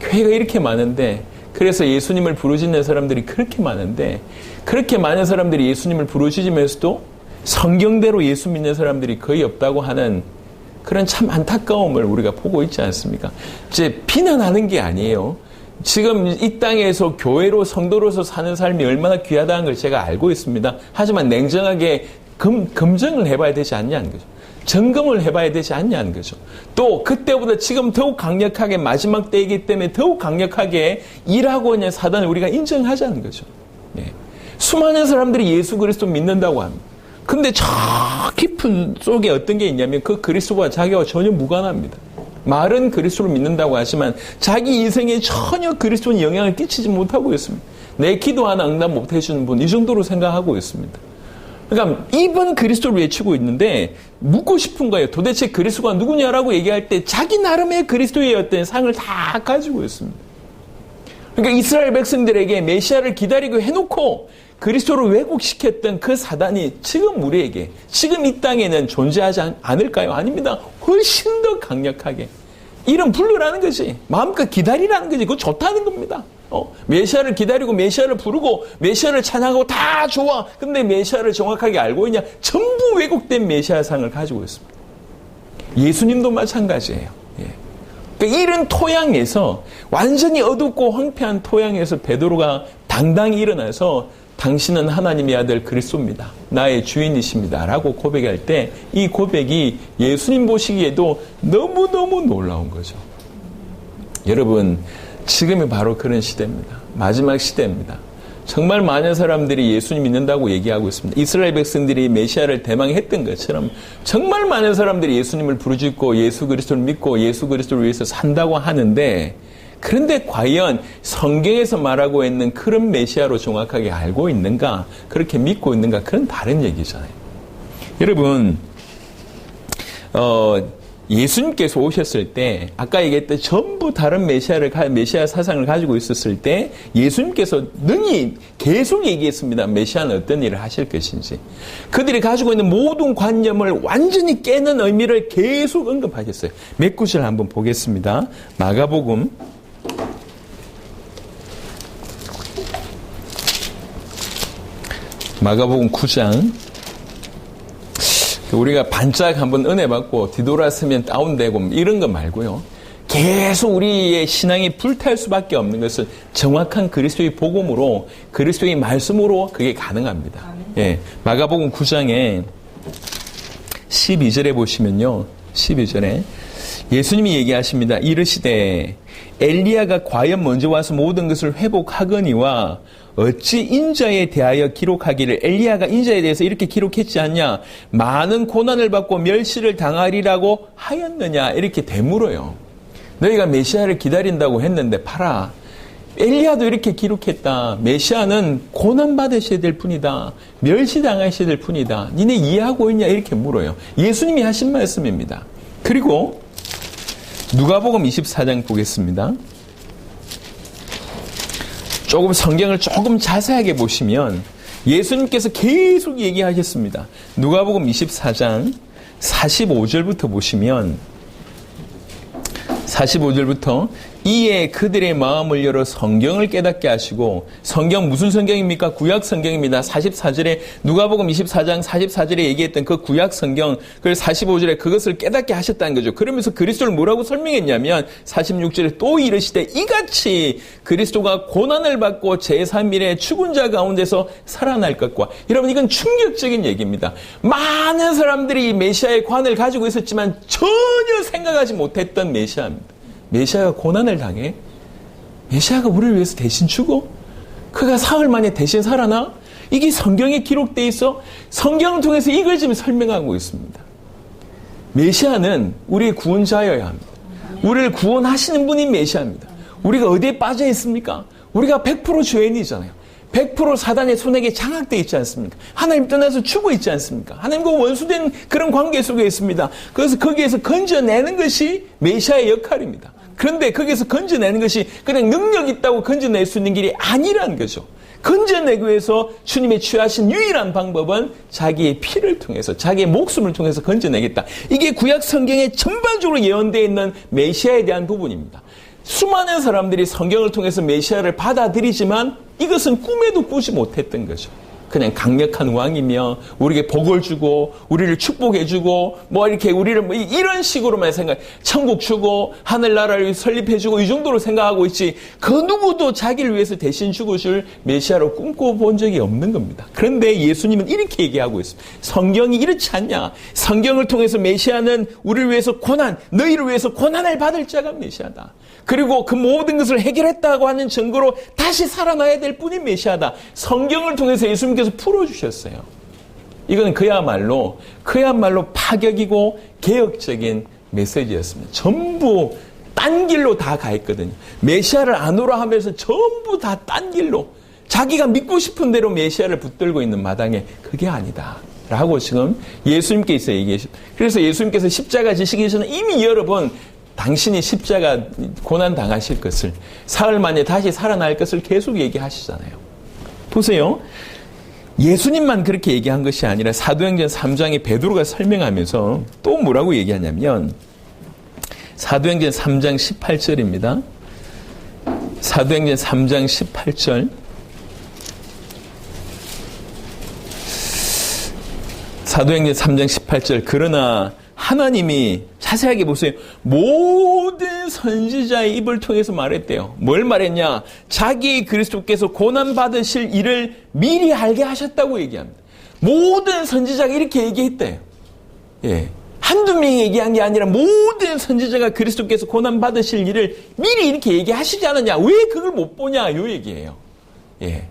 교회가 이렇게 많은데 그래서 예수님을 부르짖는 사람들이 그렇게 많은데 그렇게 많은 사람들이 예수님을 부르짖으면서도 성경대로 예수 믿는 사람들이 거의 없다고 하는 그런 참 안타까움을 우리가 보고 있지 않습니까? 이제 비난하는 게 아니에요. 지금 이 땅에서 교회로 성도로서 사는 삶이 얼마나 귀하다는 걸 제가 알고 있습니다. 하지만 냉정하게 검증을 해봐야 되지 않냐는 거죠. 점검을 해봐야 되지 않냐는 거죠. 또 그때보다 지금 더욱 강력하게 마지막 때이기 때문에 더욱 강력하게 일하고 있는 사단을 우리가 인정하자는 거죠. 수많은 사람들이 예수 그리스도 믿는다고 합니다. 근데 저 깊은 속에 어떤 게 있냐면 그 그리스도와 자기와 전혀 무관합니다. 말은 그리스도를 믿는다고 하지만 자기 인생에 전혀 그리스도는 영향을 끼치지 못하고 있습니다. 내 기도 하나 응답 못 해주는 분, 이 정도로 생각하고 있습니다. 그러니까 입은 그리스도를 외치고 있는데 묻고 싶은 거예요. 도대체 그리스도가 누구냐라고 얘기할 때 자기 나름의 그리스도의 어떤 상을 다 가지고 있습니다. 그러니까 이스라엘 백성들에게 메시아를 기다리고 해놓고 그리스도를 왜곡시켰던 그 사단이 지금 우리에게 지금 이 땅에는 존재하지 않을까요? 아닙니다. 훨씬 더 강력하게 이름 부르라는 거지. 마음껏 기다리라는 거지. 그거 좋다는 겁니다. 메시아를 기다리고 메시아를 부르고 메시아를 찬양하고 다 좋아. 근데 메시아를 정확하게 알고 있냐? 전부 왜곡된 메시아상을 가지고 있습니다. 예수님도 마찬가지예요. 그러니까 이런 토양에서 완전히 어둡고 황폐한 토양에서 베드로가 당당히 일어나서 당신은 하나님의 아들 그리스도입니다. 나의 주인이십니다. 라고 고백할 때 이 고백이 예수님 보시기에도 너무너무 놀라운 거죠. 여러분, 지금이 바로 그런 시대입니다. 마지막 시대입니다. 정말 많은 사람들이 예수님 믿는다고 얘기하고 있습니다. 이스라엘 백성들이 메시아를 대망했던 것처럼 정말 많은 사람들이 예수님을 부르짖고 예수 그리스도를 믿고 예수 그리스도를 위해서 산다고 하는데, 그런데 과연 성경에서 말하고 있는 그런 메시아로 정확하게 알고 있는가, 그렇게 믿고 있는가, 그건 다른 얘기잖아요. 여러분, 예수님께서 오셨을 때 아까 얘기했던 전부 다른 메시아 사상을 가지고 있었을 때 예수님께서 능히 계속 얘기했습니다. 메시아는 어떤 일을 하실 것인지. 그들이 가지고 있는 모든 관념을 완전히 깨는 의미를 계속 언급하셨어요. 몇 구절 한번 보겠습니다. 마가복음 9장. 우리가 반짝 한번 은혜 받고 뒤돌아서면 다운되고 이런 거 말고요. 계속 우리의 신앙이 불탈 수밖에 없는 것은 정확한 그리스도의 복음으로, 그리스도의 말씀으로 그게 가능합니다. 예, 마가복음 9장에 12절에 보시면요. 12절에 예수님이 얘기하십니다. 이르시되 엘리야가 과연 먼저 와서 모든 것을 회복하거니와 어찌 인자에 대하여 기록하기를 엘리야가 인자에 대해서 이렇게 기록했지 않냐? 많은 고난을 받고 멸시를 당하리라고 하였느냐? 이렇게 되물어요. 너희가 메시아를 기다린다고 했는데 봐라. 엘리야도 이렇게 기록했다. 메시아는 고난받으셔야 될 뿐이다. 멸시당하셔야 될 뿐이다. 니네 이해하고 있냐? 이렇게 물어요. 예수님이 하신 말씀입니다. 그리고 누가복음 24장 보겠습니다. 조금 성경을 조금 자세하게 보시면 예수님께서 계속 얘기하셨습니다. 누가복음 24장 45절부터 보시면 45절부터 이에 그들의 마음을 열어 성경을 깨닫게 하시고, 성경 무슨 성경입니까? 구약 성경입니다. 44절에 누가복음 24장 44절에 얘기했던 그 구약 성경, 그걸 45절에 그것을 깨닫게 하셨다는 거죠. 그러면서 그리스도를 뭐라고 설명했냐면 46절에 또 이르시되 이같이 그리스도가 고난을 받고 제3일에 죽은 자 가운데서 살아날 것과. 여러분, 이건 충격적인 얘기입니다. 많은 사람들이 이 메시아의 관을 가지고 있었지만 전혀 생각하지 못했던 메시아입니다. 메시아가 고난을 당해? 메시아가 우리를 위해서 대신 죽어? 그가 사흘 만에 대신 살아나? 이게 성경에 기록되어 있어? 성경을 통해서 이걸 지금 설명하고 있습니다. 메시아는 우리의 구원자여야 합니다. 우리를 구원하시는 분이 메시아입니다. 우리가 어디에 빠져 있습니까? 우리가 100% 죄인이잖아요. 100% 사단의 손에게 장악되어 있지 않습니까? 하나님 떠나서 죽어 있지 않습니까? 하나님과 원수된 그런 관계 속에 있습니다. 그래서 거기에서 건져내는 것이 메시아의 역할입니다. 그런데 거기에서 건져내는 것이 그냥 능력 있다고 건져낼 수 있는 길이 아니라는 거죠. 건져내기 위해서 주님의 취하신 유일한 방법은 자기의 피를 통해서, 자기의 목숨을 통해서 건져내겠다. 이게 구약 성경에 전반적으로 예언되어 있는 메시아에 대한 부분입니다. 수많은 사람들이 성경을 통해서 메시아를 받아들이지만 이것은 꿈에도 꾸지 못했던 거죠. 그냥 강력한 왕이며 우리에게 복을 주고 우리를 축복해주고 뭐 이렇게 우리를 뭐 이런 식으로만 천국 주고 하늘나라를 설립해주고 이 정도로 생각하고 있지, 그 누구도 자기를 위해서 대신 죽어줄 메시아로 꿈꿔본 적이 없는 겁니다. 그런데 예수님은 이렇게 얘기하고 있습니다. 성경이 이렇지 않냐? 성경을 통해서 메시아는 우리를 위해서 너희를 위해서 고난을 받을 자가 메시아다. 그리고 그 모든 것을 해결했다고 하는 증거로 다시 살아나야 될 분이 메시아다. 성경을 통해서 예수님께서 풀어주셨어요. 이건 그야말로 파격이고 개혁적인 메시지였습니다. 전부 딴 길로 다 가 있거든요. 메시아를 안 오라 하면서 전부 다 딴 길로, 자기가 믿고 싶은 대로 메시아를 붙들고 있는 마당에 그게 아니다 라고 지금 예수님께서 얘기하셨습니다. 그래서 예수님께서 십자가 지시기 전에 이미 여러 번 당신이 십자가 고난 당하실 것을, 사흘 만에 다시 살아날 것을 계속 얘기하시잖아요. 보세요. 예수님만 그렇게 얘기한 것이 아니라 사도행전 3장에 베드로가 설명하면서 또 뭐라고 얘기하냐면 사도행전 3장 18절입니다. 사도행전 3장 18절. 사도행전 3장 18절. 그러나 하나님이 자세하게 보세요. 모든 선지자의 입을 통해서 말했대요. 뭘 말했냐? 자기 그리스도께서 고난받으실 일을 미리 알게 하셨다고 얘기합니다. 모든 선지자가 이렇게 얘기했대요. 예. 한두 명이 얘기한 게 아니라 모든 선지자가 그리스도께서 고난받으실 일을 미리 이렇게 얘기하시지 않았냐? 왜 그걸 못 보냐? 요 얘기예요. 예.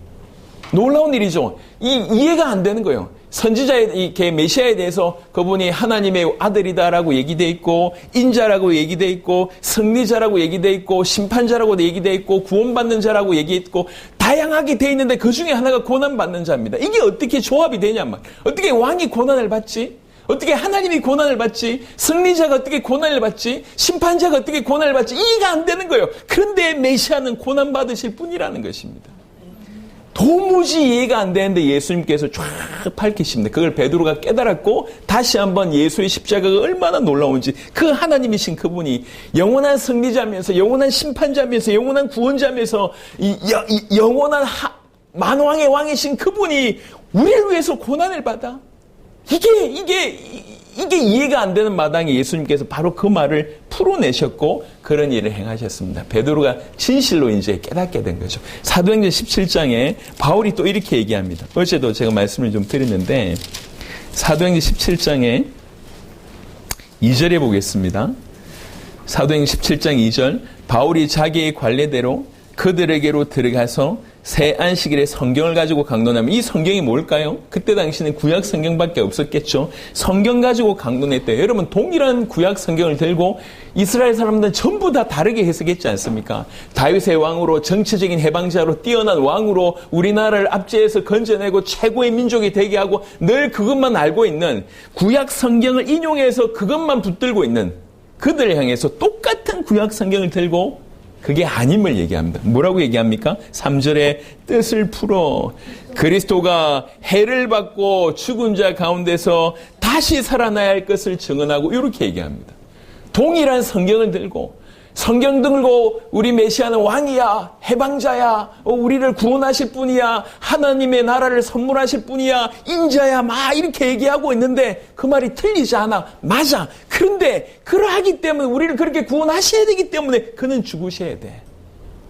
놀라운 일이죠. 이해가 안 되는 거예요. 선지자의 메시아에 대해서 그분이 하나님의 아들이다라고 얘기돼 있고, 인자라고 얘기돼 있고, 승리자라고 얘기돼 있고, 심판자라고 얘기돼 있고, 구원받는 자라고 얘기했고, 다양하게 돼 있는데 그 중에 하나가 고난받는 자입니다. 이게 어떻게 조합이 되냐면, 어떻게 왕이 고난을 받지? 어떻게 하나님이 고난을 받지? 승리자가 어떻게 고난을 받지? 심판자가 어떻게 고난을 받지? 이해가 안 되는 거예요. 그런데 메시아는 고난받으실 분이라는 것입니다. 도무지 이해가 안 되는데 예수님께서 쫙 밝히십니다. 그걸 베드로가 깨달았고 다시 한번 예수의 십자가가 얼마나 놀라운지, 그 하나님이신 그분이 영원한 승리자면서 영원한 심판자면서 영원한 구원자면서 영원한 만왕의 왕이신 그분이 우리를 위해서 고난을 받아. 이게 이해가 안 되는 마당에 예수님께서 바로 그 말을 풀어내셨고 그런 일을 행하셨습니다. 베드로가 진실로 이제 깨닫게 된 거죠. 사도행전 17장에 바울이 또 이렇게 얘기합니다. 어제도 제가 말씀을 좀 드렸는데 사도행전 17장에 2절에 보겠습니다. 사도행전 17장 2절, 바울이 자기의 관례대로 그들에게로 들어가서 새 안식일에 성경을 가지고 강론하면, 이 성경이 뭘까요? 그때 당시는 구약 성경밖에 없었겠죠. 성경 가지고 강론했대요. 여러분, 동일한 구약 성경을 들고 이스라엘 사람들은 전부 다 다르게 해석했지 않습니까? 다윗의 왕으로, 정치적인 해방자로, 뛰어난 왕으로 우리나라를 압제해서 건져내고 최고의 민족이 되게 하고 늘 그것만 알고 있는, 구약 성경을 인용해서 그것만 붙들고 있는 그들을 향해서 똑같은 구약 성경을 들고 그게 아님을 얘기합니다. 뭐라고 얘기합니까? 3절에 뜻을 풀어 그리스도가 해를 받고 죽은 자 가운데서 다시 살아나야 할 것을 증언하고 이렇게 얘기합니다. 동일한 성경을 들고, 성경 들고 우리 메시아는 왕이야, 해방자야, 우리를 구원하실 분이야, 하나님의 나라를 선물하실 분이야, 인자야, 막 이렇게 얘기하고 있는데 그 말이 틀리지 않아. 맞아. 그런데 그러하기 때문에 우리를 그렇게 구원하셔야 되기 때문에 그는 죽으셔야 돼.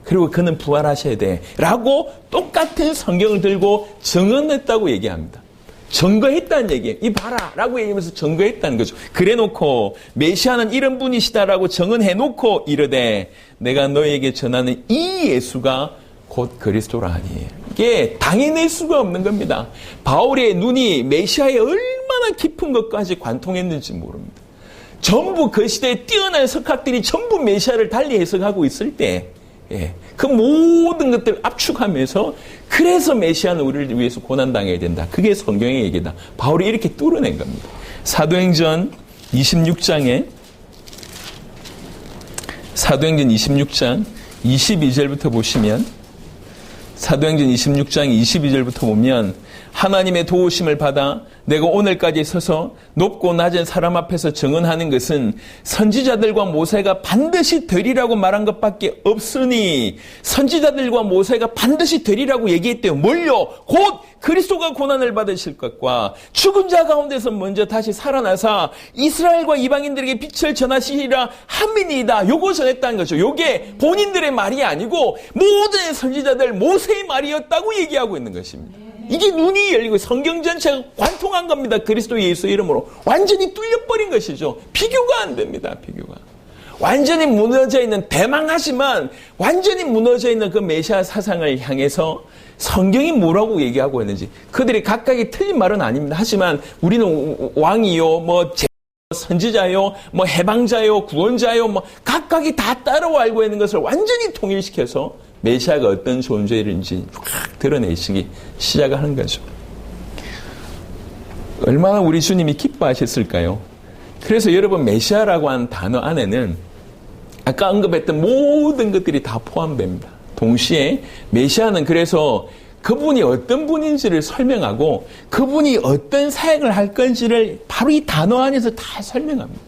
그리고 그는 부활하셔야 돼. 라고 똑같은 성경을 들고 증언했다고 얘기합니다. 증거했다는 얘기예요. 이 봐라 라고 얘기하면서 증거했다는 거죠. 그래 놓고 메시아는 이런 분이시다라고 증언해 놓고 이르되 내가 너에게 전하는 이 예수가 곧 그리스도라 하니. 이게 당해낼 수가 없는 겁니다. 바울의 눈이 메시아에 얼마나 깊은 것까지 관통했는지 모릅니다. 전부 그 시대에 뛰어난 석학들이 전부 메시아를 달리 해석하고 있을 때, 그 모든 것들을 압축하면서 그래서 메시아는 우리를 위해서 고난당해야 된다. 그게 성경의 얘기다. 바울이 이렇게 뚫어낸 겁니다. 사도행전 26장 22절부터 보시면, 사도행전 26장 22절부터 보면 하나님의 도우심을 받아 내가 오늘까지 서서 높고 낮은 사람 앞에서 증언하는 것은 선지자들과 모세가 반드시 되리라고 말한 것밖에 없으니, 선지자들과 모세가 반드시 되리라고 얘기했대요. 뭘요? 곧 그리스도가 고난을 받으실 것과 죽은 자 가운데서 먼저 다시 살아나사 이스라엘과 이방인들에게 빛을 전하시리라 함이니이다. 요거 전했다는 거죠. 요게 본인들의 말이 아니고 모든 선지자들 모세의 말이었다고 얘기하고 있는 것입니다. 이게 눈이 열리고 성경 전체가 관통한 겁니다. 그리스도 예수 이름으로 완전히 뚫려버린 것이죠. 비교가 안 됩니다. 비교가. 완전히 무너져 있는, 대망하지만 완전히 무너져 있는 그 메시아 사상을 향해서 성경이 뭐라고 얘기하고 있는지, 그들이 각각이 틀린 말은 아닙니다. 하지만 우리는 왕이요, 선지자요, 해방자요, 구원자요, 각각이 다 따로 알고 있는 것을 완전히 통일시켜서 메시아가 어떤 존재인지 확 드러내시기 시작하는 거죠. 얼마나 우리 주님이 기뻐하셨을까요? 그래서 여러분, 메시아라고 하는 단어 안에는 아까 언급했던 모든 것들이 다 포함됩니다. 동시에 메시아는 그래서 그분이 어떤 분인지를 설명하고 그분이 어떤 사역을 할 건지를 바로 이 단어 안에서 다 설명합니다.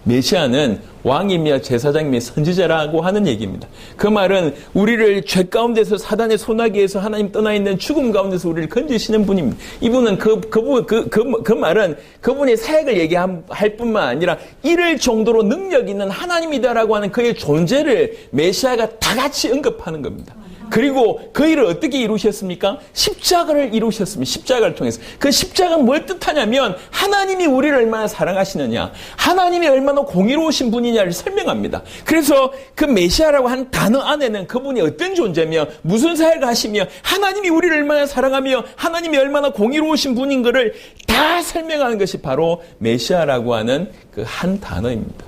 메시아는 왕이며 제사장이며 선지자라고 하는 얘기입니다. 그 말은 우리를 죄 가운데서 사단의 소나기에서 하나님 떠나 있는 죽음 가운데서 우리를 건지시는 분입니다. 이분은 그 말은 그분의 사역을 얘기할 뿐만 아니라 이를 정도로 능력 있는 하나님이다라고 하는 그의 존재를 메시아가 다 같이 언급하는 겁니다. 그리고 그 일을 어떻게 이루셨습니까? 십자가를 이루셨습니다. 십자가를 통해서. 그 십자가는 뭘 뜻하냐면 하나님이 우리를 얼마나 사랑하시느냐, 하나님이 얼마나 공의로우신 분이냐를 설명합니다. 그래서 그 메시아라고 한 단어 안에는 그분이 어떤 존재며 무슨 사역을 하시며 하나님이 우리를 얼마나 사랑하며 하나님이 얼마나 공의로우신 분인 것을 다 설명하는 것이 바로 메시아라고 하는 그 한 단어입니다.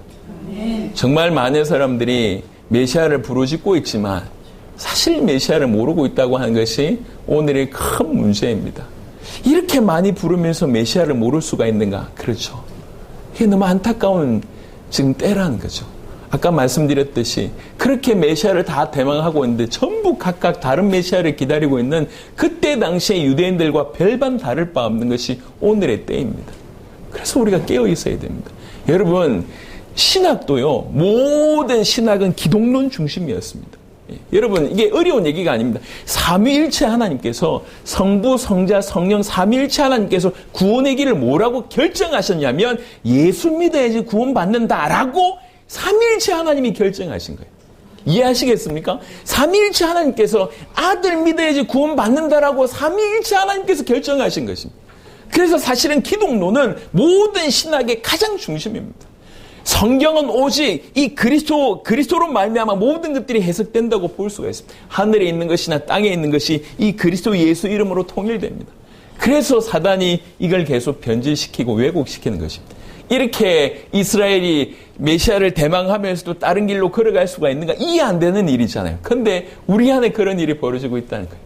정말 많은 사람들이 메시아를 부르짖고 있지만 사실 메시아를 모르고 있다고 하는 것이 오늘의 큰 문제입니다. 이렇게 많이 부르면서 메시아를 모를 수가 있는가? 그렇죠. 이게 너무 안타까운 지금 때라는 거죠. 아까 말씀드렸듯이 그렇게 메시아를 다 대망하고 있는데 전부 각각 다른 메시아를 기다리고 있는 그때 당시의 유대인들과 별반 다를 바 없는 것이 오늘의 때입니다. 그래서 우리가 깨어 있어야 됩니다. 여러분, 신학도요, 모든 신학은 기독론 중심이었습니다. 여러분, 이게 어려운 얘기가 아닙니다. 삼위일체 하나님께서 성부, 성자, 성령 삼위일체 하나님께서 구원의 길을 뭐라고 결정하셨냐면 예수 믿어야지 구원받는다라고 삼위일체 하나님이 결정하신 거예요. 이해하시겠습니까? 삼위일체 하나님께서 아들 믿어야지 구원받는다라고 삼위일체 하나님께서 결정하신 것입니다. 그래서 사실은 기독론은 모든 신학의 가장 중심입니다. 성경은 오직 이 그리스도로 말미암아 모든 것들이 해석된다고 볼 수가 있습니다. 하늘에 있는 것이나 땅에 있는 것이 이 그리스도 예수 이름으로 통일됩니다. 그래서 사단이 이걸 계속 변질시키고 왜곡시키는 것입니다. 이렇게 이스라엘이 메시아를 대망하면서도 다른 길로 걸어갈 수가 있는가? 이해 안 되는 일이잖아요. 그런데 우리 안에 그런 일이 벌어지고 있다는 거예요.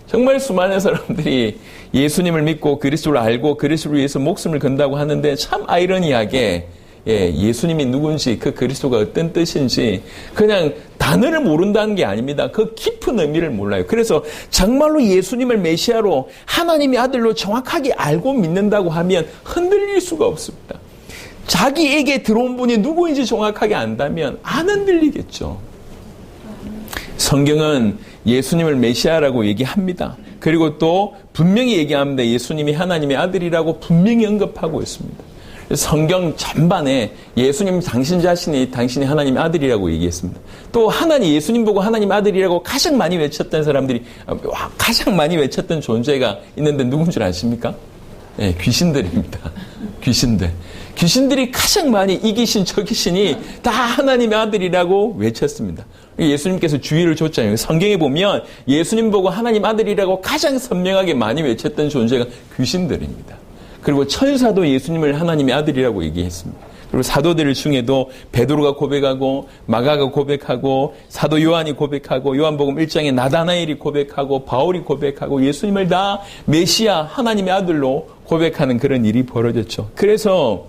정말 수많은 사람들이 예수님을 믿고 그리스도를 알고 그리스도를 위해서 목숨을 건다고 하는데 참 아이러니하게 예수님이 누군지 그 그리스도가 어떤 뜻인지 그냥 단어를 모른다는 게 아닙니다. 그 깊은 의미를 몰라요. 그래서 정말로 예수님을 메시아로 하나님의 아들로 정확하게 알고 믿는다고 하면 흔들릴 수가 없습니다. 자기에게 들어온 분이 누구인지 정확하게 안다면 안 흔들리겠죠. 성경은 예수님을 메시아라고 얘기합니다. 그리고 또 분명히 얘기합니다. 예수님이 하나님의 아들이라고 분명히 언급하고 있습니다. 성경 전반에 예수님 당신 자신이 당신이 하나님의 아들이라고 얘기했습니다. 또 예수님 보고 하나님 아들이라고 가장 많이 외쳤던 사람들이 가장 많이 외쳤던 존재가 있는데 누군 줄 아십니까? 귀신들입니다. 귀신들이 가장 많이 이 귀신 저 귀신이 다 하나님의 아들이라고 외쳤습니다. 예수님께서 주의를 줬잖아요. 성경에 보면 예수님 보고 하나님 아들이라고 가장 선명하게 많이 외쳤던 존재가 귀신들입니다. 그리고 천사도 예수님을 하나님의 아들이라고 얘기했습니다. 그리고 사도들 중에도 베드로가 고백하고 마가가 고백하고 사도 요한이 고백하고 요한복음 1장에 나다나엘이 고백하고 바울이 고백하고 예수님을 다 메시아 하나님의 아들로 고백하는 그런 일이 벌어졌죠. 그래서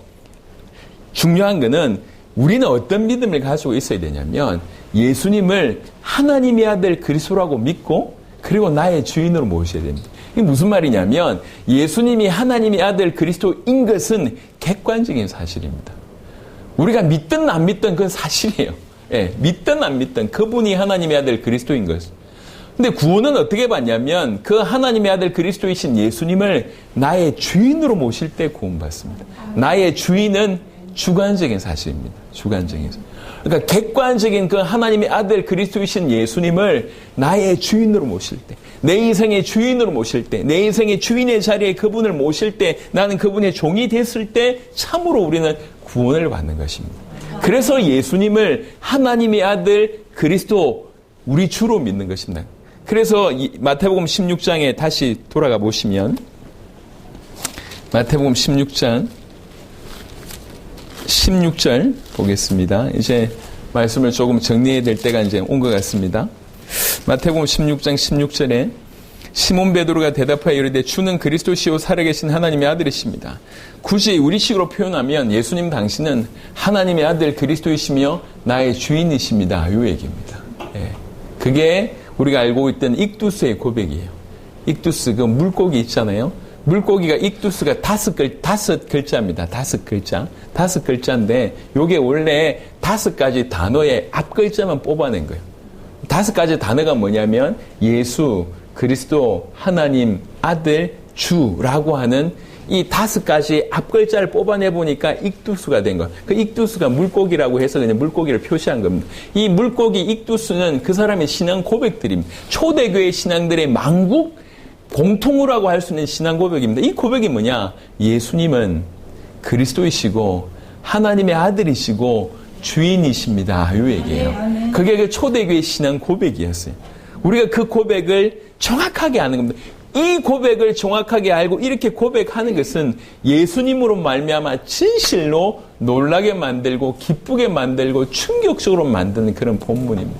중요한 거는 우리는 어떤 믿음을 가지고 있어야 되냐면 예수님을 하나님의 아들 그리스도라고 믿고 그리고 나의 주인으로 모셔야 됩니다. 이게 무슨 말이냐면 예수님이 하나님의 아들 그리스도인 것은 객관적인 사실입니다. 우리가 믿든 안 믿든 그건 사실이에요. 믿든 안 믿든 그분이 하나님의 아들 그리스도인 것은. 근데 구원은 어떻게 받냐면 그 하나님의 아들 그리스도이신 예수님을 나의 주인으로 모실 때 구원받습니다. 나의 주인은 주관적인 사실입니다. 주관적인 사실. 그러니까 객관적인 그 하나님의 아들 그리스도이신 예수님을 나의 주인으로 모실 때, 내 인생의 주인으로 모실 때, 내 인생의 주인의 자리에 그분을 모실 때, 나는 그분의 종이 됐을 때 참으로 우리는 구원을 받는 것입니다. 그래서 예수님을 하나님의 아들 그리스도 우리 주로 믿는 것입니다. 그래서 마태복음 16장에 다시 돌아가 보시면 마태복음 16장 16절 보겠습니다. 이제 말씀을 조금 정리해야 될 때가 이제 온 것 같습니다. 마태복음 16장 16절에 시몬 베드로가 대답하여 이르되 주는 그리스도시요 살아계신 하나님의 아들이십니다. 굳이 우리식으로 표현하면 예수님 당신은 하나님의 아들 그리스도이시며 나의 주인이십니다. 이 얘기입니다. 그게 우리가 알고 있던 익두스의 고백이에요. 익두스, 그 물고기 있잖아요. 물고기가 익두스가 다섯 글자입니다. 다섯 글자인데 요게 원래 5가지 단어의 앞글자만 뽑아낸 거예요. 5가지 단어가 뭐냐면 예수, 그리스도, 하나님, 아들, 주라고 하는 이 5가지 앞글자를 뽑아내 보니까 익두스가 된 거예요. 그 익두스가 물고기라고 해서 그냥 물고기를 표시한 겁니다. 이 물고기 익두스는 그 사람의 신앙 고백들입니다. 초대교회 신앙들의 망국 공통으로라고 할 수 있는 신앙 고백입니다. 이 고백이 뭐냐? 예수님은 그리스도이시고 하나님의 아들이시고 주인이십니다. 이 얘기예요. 그게 그 초대교회 신앙 고백이었어요. 우리가 그 고백을 정확하게 아는 겁니다. 이 고백을 정확하게 알고 이렇게 고백하는 것은 예수님으로 말미암아 진실로 놀라게 만들고 기쁘게 만들고 충격적으로 만드는 그런 본문입니다.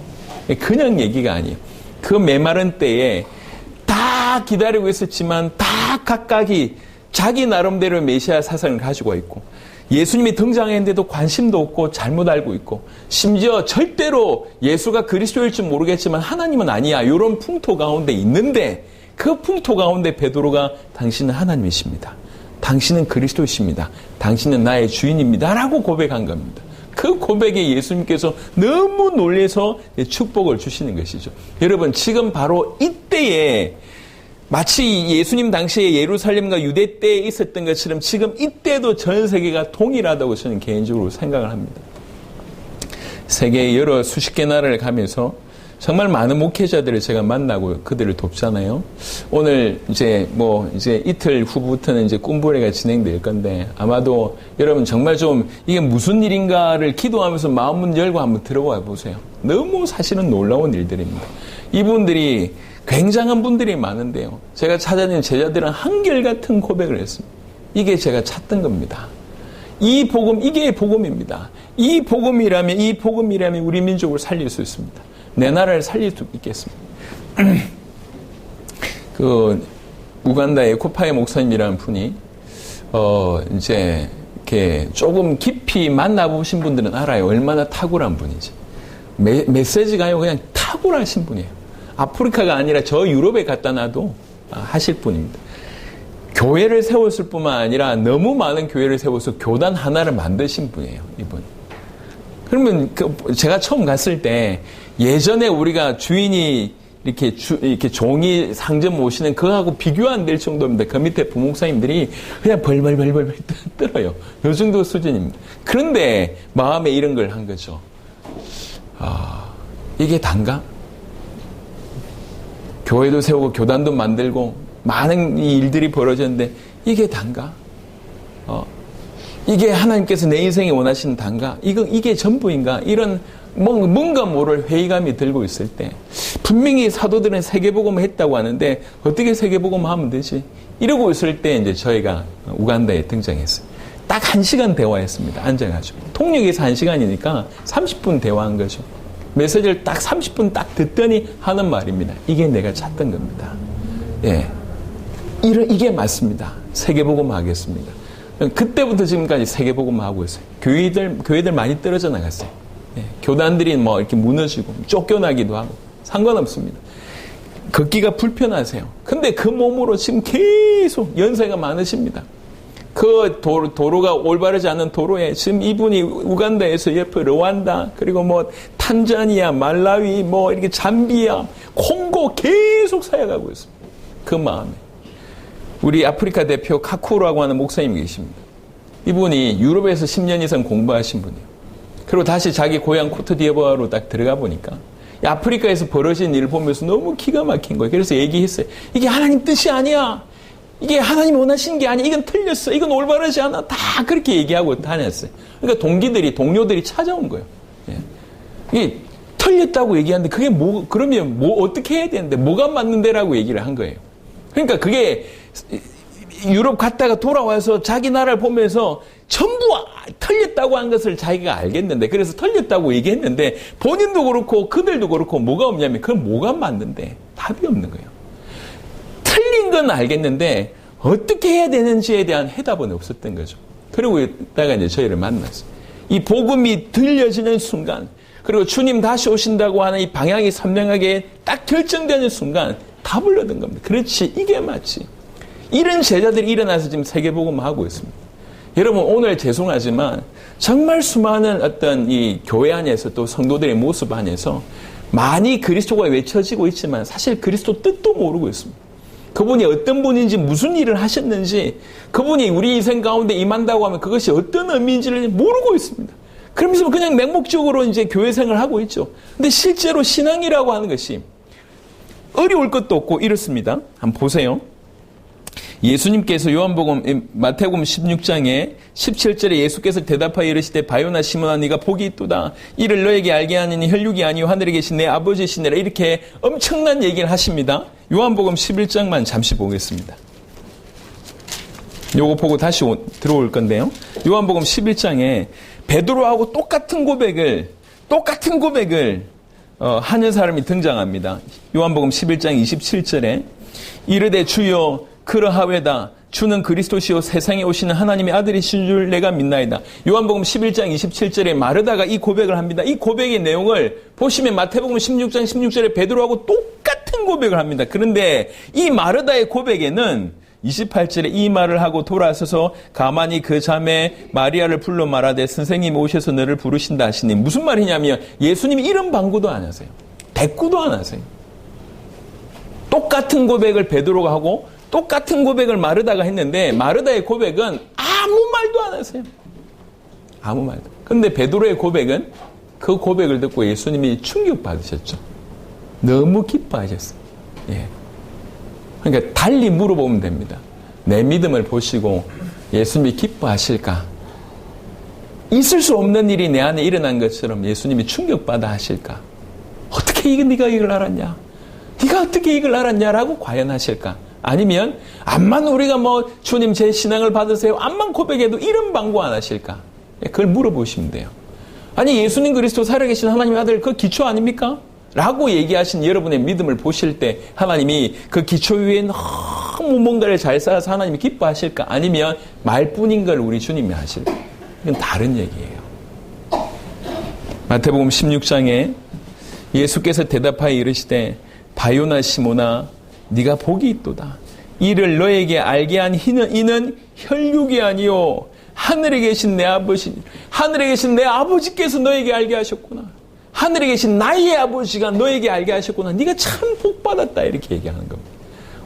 그냥 얘기가 아니에요. 그 메마른 때에 다 기다리고 있었지만 다 각각이 자기 나름대로 메시아 사상을 가지고 있고 예수님이 등장했는데도 관심도 없고 잘못 알고 있고 심지어 절대로 예수가 그리스도일 줄 모르겠지만 하나님은 아니야 이런 풍토 가운데 있는데 그 풍토 가운데 베드로가 당신은 하나님이십니다. 당신은 그리스도이십니다. 당신은 나의 주인입니다. 라고 고백한 겁니다. 그 고백에 예수님께서 너무 놀라서 축복을 주시는 것이죠. 여러분 지금 바로 이때에 마치 예수님 당시에 예루살렘과 유대 때에 있었던 것처럼 지금 이때도 전 세계가 동일하다고 저는 개인적으로 생각을 합니다. 세계의 여러 수십 개 나라를 가면서 정말 많은 목회자들을 제가 만나고 그들을 돕잖아요. 오늘 이제 이틀 후부터는 이제 꿈부레가 진행될 건데 아마도 여러분 정말 좀 이게 무슨 일인가를 기도하면서 마음문 열고 한번 들어와 보세요. 너무 사실은 놀라운 일들입니다. 이분들이 굉장한 분들이 많은데요. 제가 찾아낸 제자들은 한결같은 고백을 했습니다. 이게 제가 찾던 겁니다. 이 복음, 이게 복음입니다. 이 복음이라면 우리 민족을 살릴 수 있습니다. 내 나라를 살릴 수 있겠습니다. 우간다의 코파의 목사님이라는 분이, 이제, 이렇게 조금 깊이 만나보신 분들은 알아요. 얼마나 탁월한 분인지. 메시지가요, 그냥 탁월하신 분이에요. 아프리카가 아니라 저 유럽에 갖다 놔도 하실 분입니다. 교회를 세웠을 뿐만 아니라 너무 많은 교회를 세워서 교단 하나를 만드신 분이에요, 이분. 그러면 제가 처음 갔을 때 예전에 우리가 주인이 이렇게 종이 상점 모시는 그거하고 비교 안 될 정도입니다. 그 밑에 부목사님들이 그냥 벌벌벌벌 떨어요. 요 정도 수준입니다. 그런데 마음에 이런 걸 한 거죠. 이게 단가? 교회도 세우고 교단도 만들고 많은 일들이 벌어졌는데 이게 단가? 이게 하나님께서 내 인생에 원하시는 단가? 이게 전부인가? 이런 뭔가 모를 회의감이 들고 있을 때 분명히 사도들은 세계복음을 했다고 하는데 어떻게 세계복음을 하면 되지? 이러고 있을 때 이제 저희가 우간다에 등장했어요. 딱 1시간 대화했습니다. 앉아가지고. 통역에서 1시간이니까 30분 대화한 거죠. 메시지를 딱 30분 딱 듣더니 하는 말입니다. 이게 내가 찾던 겁니다. 예. 이게 맞습니다. 세계복음 하겠습니다. 그때부터 지금까지 세계복음 하고 있어요. 교회들 많이 떨어져 나갔어요. 예. 교단들이 이렇게 무너지고 쫓겨나기도 하고 상관없습니다. 걷기가 불편하세요. 근데 그 몸으로 지금 계속 연세가 많으십니다. 그 도로가 올바르지 않은 도로에 지금 이분이 우간다에서 옆에 르완다 그리고 탄자니아, 말라위, 이렇게 잠비아, 콩고 계속 사역하고 있습니다. 그 마음에. 우리 아프리카 대표 카쿠라고 하는 목사님이 계십니다. 이분이 유럽에서 10년 이상 공부하신 분이에요. 그리고 다시 자기 고향 코트디부아르로 딱 들어가 보니까 아프리카에서 벌어진 일을 보면서 너무 기가 막힌 거예요. 그래서 얘기했어요. 이게 하나님 뜻이 아니야. 이게 하나님이 원하시는 게 아니야. 이건 틀렸어. 이건 올바르지 않아. 다 그렇게 얘기하고 다녔어요. 그러니까 동료들이 찾아온 거예요. 예. 이게 틀렸다고 얘기하는데 그게 그러면 어떻게 해야 되는데 뭐가 맞는데라고 얘기를 한 거예요. 그러니까 그게 유럽 갔다가 돌아와서 자기 나라를 보면서 전부 틀렸다고 한 것을 자기가 알겠는데 그래서 틀렸다고 얘기했는데 본인도 그렇고 그들도 그렇고 뭐가 없냐면 그건 뭐가 맞는데 답이 없는 거예요. 틀린 건 알겠는데 어떻게 해야 되는지에 대한 해답은 없었던 거죠. 그리고 이따가 이제 저희를 만났어요. 이 복음이 들려지는 순간 그리고 주님 다시 오신다고 하는 이 방향이 선명하게 딱 결정되는 순간 답을 얻은 겁니다. 그렇지, 이게 맞지. 이런 제자들이 일어나서 지금 세계복음하고 있습니다. 여러분, 오늘 죄송하지만 정말 수많은 어떤 이 교회 안에서 또 성도들의 모습 안에서 많이 그리스도가 외쳐지고 있지만 사실 그리스도 뜻도 모르고 있습니다. 그분이 어떤 분인지 무슨 일을 하셨는지 그분이 우리 인생 가운데 임한다고 하면 그것이 어떤 의미인지를 모르고 있습니다. 그러면서 그냥 맹목적으로 이제 교회 생활을 하고 있죠. 근데 실제로 신앙이라고 하는 것이 어려울 것도 없고 이렇습니다. 한번 보세요. 예수님께서 요한복음 마태복음 16장에 17절에 예수께서 대답하여 이르시되 바요나 시몬아 네가 복이 있도다. 이를 너에게 알게 하느니 혈육이 아니요 하늘에 계신 내 아버지시니라. 이렇게 엄청난 얘기를 하십니다. 요한복음 11장만 잠시 보겠습니다. 요거 보고 다시 들어올 건데요. 요한복음 11장에 베드로하고 똑같은 고백을 하는 사람이 등장합니다. 요한복음 11장 27절에 이르되 주여 그러하외다. 주는 그리스도시요 세상에 오시는 하나님의 아들이신 줄 내가 믿나이다. 요한복음 11장 27절에 마르다가 이 고백을 합니다. 이 고백의 내용을 보시면 마태복음 16장 16절에 베드로하고 똑같은 고백을 합니다. 그런데 이 마르다의 고백에는 28절에 이 말을 하고 돌아서서 가만히 그 자매 마리아를 불러 말하되 선생님이 오셔서 너를 부르신다 하시니 무슨 말이냐면 예수님이 이런 방구도 안 하세요. 대꾸도 안 하세요. 똑같은 고백을 베드로가 하고 똑같은 고백을 마르다가 했는데 마르다의 고백은 아무 말도 안 하세요. 아무 말도. 그런데 베드로의 고백은 그 고백을 듣고 예수님이 충격받으셨죠. 너무 기뻐하셨어요. 예. 그러니까 달리 물어보면 됩니다. 내 믿음을 보시고 예수님이 기뻐하실까? 있을 수 없는 일이 내 안에 일어난 것처럼 예수님이 충격받아 하실까? 어떻게 네가 이걸 알았냐? 네가 어떻게 이걸 알았냐라고 과연 하실까? 아니면 암만 우리가 주님 제 신앙을 받으세요. 암만 고백해도 이런 방구 안 하실까? 그걸 물어보시면 돼요. 아니 예수님 그리스도 살아계신 하나님의 아들 그 기초 아닙니까? 라고 얘기하신 여러분의 믿음을 보실 때 하나님이 그 기초 위에 너무 뭔가를 잘 쌓아서 하나님이 기뻐하실까? 아니면 말뿐인 걸 우리 주님이 하실까? 이건 다른 얘기예요. 마태복음 16장에 예수께서 대답하여 이르시되 바요나 시몬아 네가 복이 있도다. 이를 너에게 알게 한 이는 혈육이 아니요 하늘에 계신 내 아버지, 하늘에 계신 내 아버지께서 너에게 알게 하셨구나. 하늘에 계신 나의 아버지가 너에게 알게 하셨구나. 네가 참 복받았다. 이렇게 얘기하는 겁니다.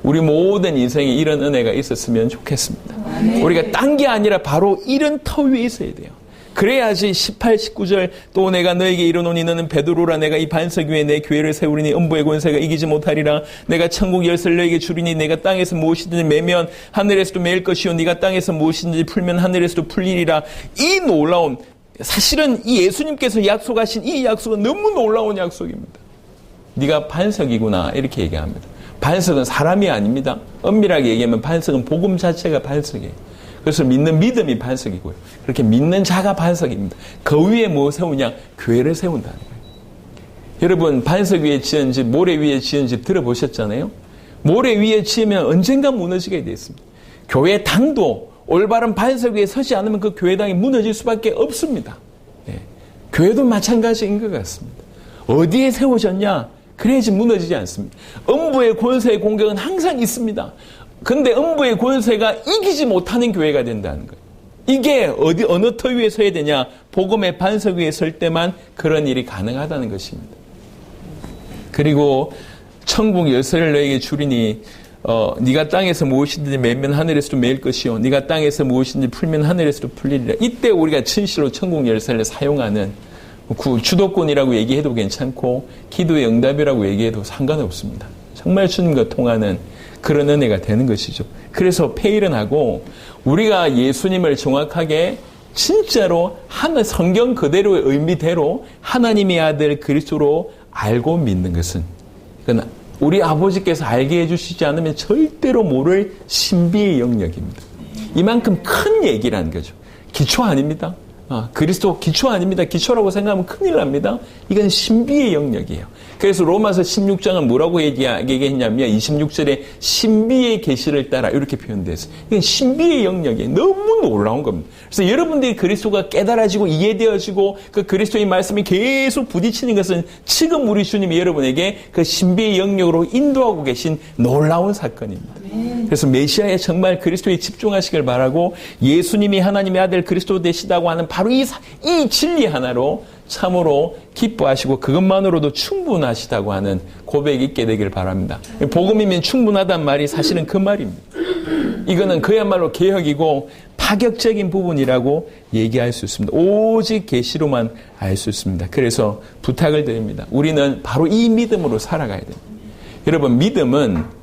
우리 모든 인생에 이런 은혜가 있었으면 좋겠습니다. 우리가 딴 게 아니라 바로 이런 터 위에 있어야 돼요. 그래야지 18, 19절 또 내가 너에게 이르노니 너는 베드로라. 내가 이 반석 위에 내 교회를 세우리니 음부의 권세가 이기지 못하리라. 내가 천국 열쇠를 너에게 주리니 내가 땅에서 무엇이든지 매면 하늘에서도 매일 것이요 네가 땅에서 무엇이든지 풀면 하늘에서도 풀리리라. 이 놀라운, 사실은 이 예수님께서 약속하신 이 약속은 너무 놀라운 약속입니다. 네가 반석이구나 이렇게 얘기합니다. 반석은 사람이 아닙니다. 엄밀하게 얘기하면 반석은 복음 자체가 반석이에요. 그래서 믿는 믿음이 반석이고요. 그렇게 믿는 자가 반석입니다. 그 위에 뭐 세우냐? 교회를 세운다는 거예요. 여러분 반석 위에 지은 집, 모래 위에 지은 집 들어보셨잖아요. 모래 위에 지으면 언젠가 무너지게 되어 있습니다. 교회 당도 올바른 반석 위에 서지 않으면 그 교회당이 무너질 수밖에 없습니다. 예. 교회도 마찬가지인 것 같습니다. 어디에 세워졌냐? 그래야지 무너지지 않습니다. 음부의 권세의 공격은 항상 있습니다. 근데 음부의 권세가 이기지 못하는 교회가 된다는 거예요. 이게 어느 터 위에 서야 되냐? 복음의 반석 위에 설 때만 그런 일이 가능하다는 것입니다. 그리고 천국 열쇠를 너에게 주리니 네가 땅에서 무엇이든지 매면 하늘에서도 매일 것이요 네가 땅에서 무엇이든지 풀면 하늘에서도 풀리리라. 이때 우리가 진실로 천국 열쇠를 사용하는 주도권이라고 얘기해도 괜찮고 기도의 응답이라고 얘기해도 상관없습니다. 정말 주님과 통하는 그런 은혜가 되는 것이죠. 그래서 폐일은하고 우리가 예수님을 정확하게 진짜로 성경 그대로의 의미대로 하나님의 아들 그리스도로 알고 믿는 것은 우리 아버지께서 알게 해주시지 않으면 절대로 모를 신비의 영역입니다. 이만큼 큰 얘기라는 거죠. 기초 아닙니다. 그리스도 기초 아닙니다. 기초라고 생각하면 큰일 납니다. 이건 신비의 영역이에요. 그래서 로마서 16장은 뭐라고 얘기했냐면 26절에 신비의 계시를 따라 이렇게 표현되어 있어요. 이건 신비의 영역이에요. 너무 놀라운 겁니다. 그래서 여러분들이 그리스도가 깨달아지고 이해되어지고 그 그리스도의 말씀이 계속 부딪히는 것은 지금 우리 주님이 여러분에게 그 신비의 영역으로 인도하고 계신 놀라운 사건입니다. 그래서 메시아에 정말 그리스도에 집중하시길 바라고 예수님이 하나님의 아들 그리스도 되시다고 하는 바로 이 진리 하나로 참으로 기뻐하시고 그것만으로도 충분하시다고 하는 고백이 있게 되길 바랍니다. 복음이면 충분하단 말이 사실은 그 말입니다. 이거는 그야말로 개혁이고 파격적인 부분이라고 얘기할 수 있습니다. 오직 계시로만 알 수 있습니다. 그래서 부탁을 드립니다. 우리는 바로 이 믿음으로 살아가야 됩니다. 여러분, 믿음은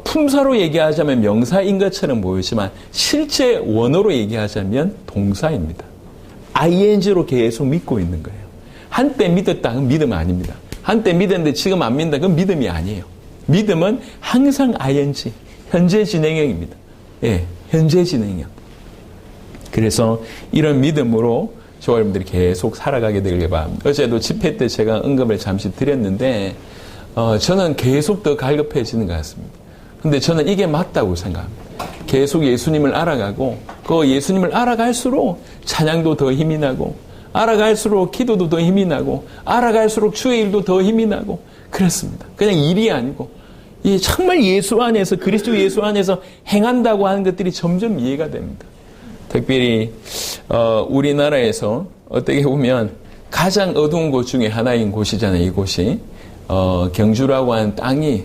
품사로 얘기하자면 명사인 것처럼 보이지만 실제 원어로 얘기하자면 동사입니다. ing로 계속 믿고 있는 거예요. 한때 믿었다, 그건 믿음 아닙니다. 한때 믿었는데 지금 안 믿는다, 그건 믿음이 아니에요. 믿음은 항상 ing, 현재 진행형입니다. 예, 현재 진행형. 그래서 이런 믿음으로 저와 여러분들이 계속 살아가게 되길 바랍니다. 어제도 집회 때 제가 언급을 잠시 드렸는데 저는 계속 더 갈급해지는 것 같습니다. 근데 저는 이게 맞다고 생각합니다. 계속 예수님을 알아가고 그 예수님을 알아갈수록 찬양도 더 힘이 나고 알아갈수록 기도도 더 힘이 나고 알아갈수록 주의 일도 더 힘이 나고 그렇습니다. 그냥 일이 아니고 정말 예수 안에서 그리스도 예수 안에서 행한다고 하는 것들이 점점 이해가 됩니다. 특별히 우리나라에서 어떻게 보면 가장 어두운 곳 중에 하나인 곳이잖아요. 이곳이 경주라고 하는 땅이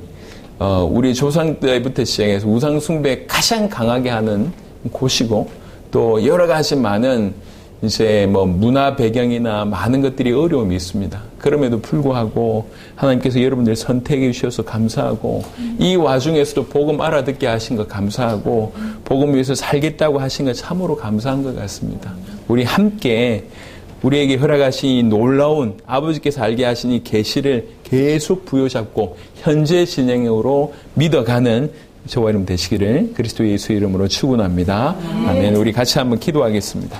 우리 조상 때부터 시작해서 우상 숭배 가장 강하게 하는 곳이고 또 여러 가지 많은 이제 문화 배경이나 많은 것들이 어려움이 있습니다. 그럼에도 불구하고 하나님께서 여러분들 선택해 주셔서 감사하고 이 와중에서도 복음 알아듣게 하신 것 감사하고 복음 위해서 살겠다고 하신 것 참으로 감사한 것 같습니다. 우리 함께 우리에게 허락하신 이 놀라운 아버지께서 알게 하신 이 계시를 계속 부여잡고 현재 진행으로 믿어가는 저와 여러분 되시기를 그리스도 예수 이름으로 축원합니다. 아멘. 우리 같이 한번 기도하겠습니다.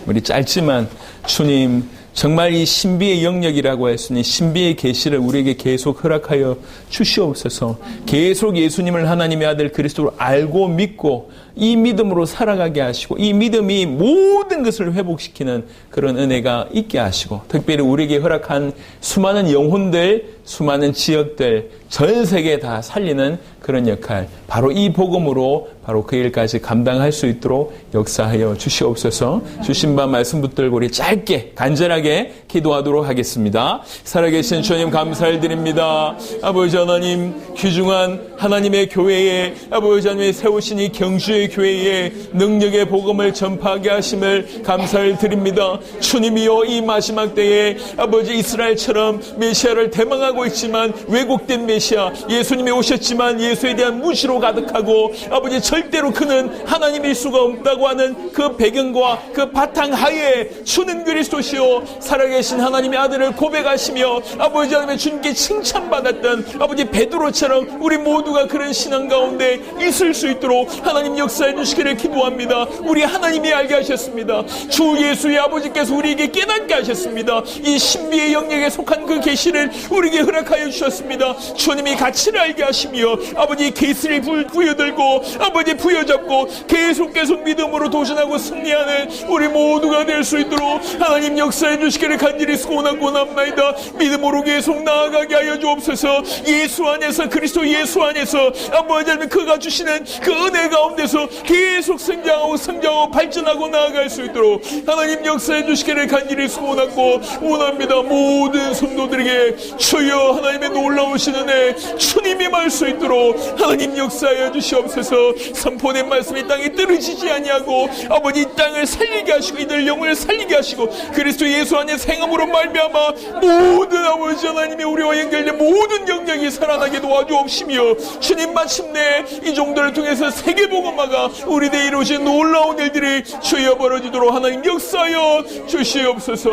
우리 짧지만 주님 정말 이 신비의 영역이라고 할 수 있는 신비의 계시를 우리에게 계속 허락하여 주시옵소서. 계속 예수님을 하나님의 아들 그리스도로 알고 믿고 이 믿음으로 살아가게 하시고 이 믿음이 모든 것을 회복시키는 그런 은혜가 있게 하시고 특별히 우리에게 허락한 수많은 영혼들, 수많은 지역들, 전 세계에 다 살리는 그런 역할 바로 이 복음으로 바로 그 일까지 감당할 수 있도록 역사하여 주시옵소서. 주신 바 말씀 붙들고 우리 짧게 간절하게 기도하도록 하겠습니다. 살아계신 주님 감사를 드립니다. 아버지 하나님 귀중한 하나님의 교회에 아버지 하나님의 세우신 이 경주의 교회에 능력의 복음을 전파하게 하심을 감사를 드립니다. 주님이여 이 마지막 때에 아버지 이스라엘처럼 메시아를 대망하고 있지만 왜곡된 메시아 예수님이 오셨지만 예수에 대한 무시로 가득하고 아버지 절대로 그는 하나님일 수가 없다고 하는 그 배경과 그 바탕 하에 주는 그리스도시요 살아계신 하나님의 아들을 고백하시며 아버지 하나님의 주님께 칭찬받았던 아버지 베드로처럼 우리 모두가 그런 신앙 가운데 있을 수 있도록 하나님 역사해 주시기를 기도합니다. 우리 하나님이 알게 하셨습니다. 주 예수의 아버지께서 우리에게 깨닫게 하셨습니다. 이 신비의 영역에 속한 그 계시를 우리에게 허락하여 주셨습니다. 주님이 가치를 알게 하시며 아버지 계시를 부여들고 아버지 부여잡고 계속 믿음으로 도전하고 승리하는 우리 모두가 될 수 있도록 하나님 역사해 주시기를 간절히 소원합니다. 믿음으로 계속 나아가게 하여 주옵소서. 예수 안에서 그리스도 예수 안에서 아버지 하나님 그가 주시는 그 은혜 가운데서 계속 성장하고 발전하고 나아갈 수 있도록 하나님 역사해 주시기를 간절히 소원하고 원합니다. 모든 성도들에게 주여 하나님의 놀라우신 은혜 주님이 말 수 있도록 하나님 역사하여 주시옵소서. 선포된 말씀이 땅에 떨어지지 아니하고 아버지 이 땅을 살리게 하시고 이들 영혼을 살리게 하시고 그리스도 예수 안에 생함으로 말미암아 모든 아버지 하나님의 우리와 연결된 모든 영역이 살아나게 도와주옵시며 주님 마침내 이 종들을 통해서 세계복음화가 우리들의 이루어진 놀라운 일들이 주여 벌어지도록 하나님 역사하여 주시옵소서.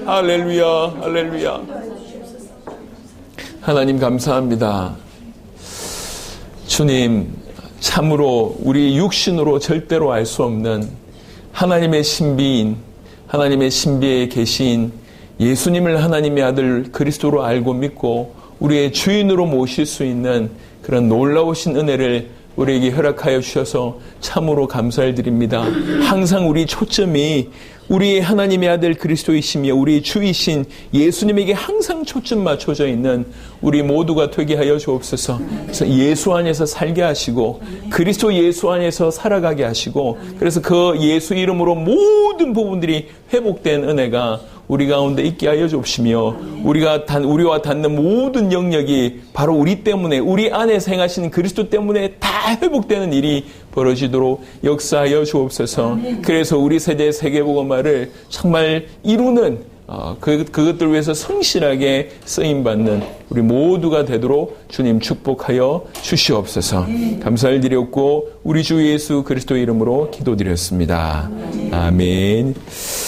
할렐루야 할렐루야. 하나님 감사합니다. 주님 참으로 우리 육신으로 절대로 알 수 없는 하나님의 신비인 하나님의 신비에 계신 예수님을 하나님의 아들 그리스도로 알고 믿고 우리의 주인으로 모실 수 있는 그런 놀라우신 은혜를 우리에게 허락하여 주셔서 참으로 감사를 드립니다. 항상 우리 초점이 우리 하나님의 아들 그리스도이시며 우리 주이신 예수님에게 항상 초점 맞춰져 있는 우리 모두가 되게 하여 주옵소서. 그래서 예수 안에서 살게 하시고 그리스도 예수 안에서 살아가게 하시고 그래서 그 예수 이름으로 모든 부분들이 회복된 은혜가 우리 가운데 있게 하여 주옵시며 우리와 닿는 모든 영역이 바로 우리 때문에 우리 안에서 행하시는 그리스도 때문에 다 회복되는 일이 벌어지도록 역사하여 주옵소서. 그래서 우리 세대의 세계복음화를 정말 이루는 그것들을 위해서 성실하게 쓰임받는 우리 모두가 되도록 주님 축복하여 주시옵소서. 감사를 드렸고 우리 주 예수 그리스도의 이름으로 기도드렸습니다. 아멘.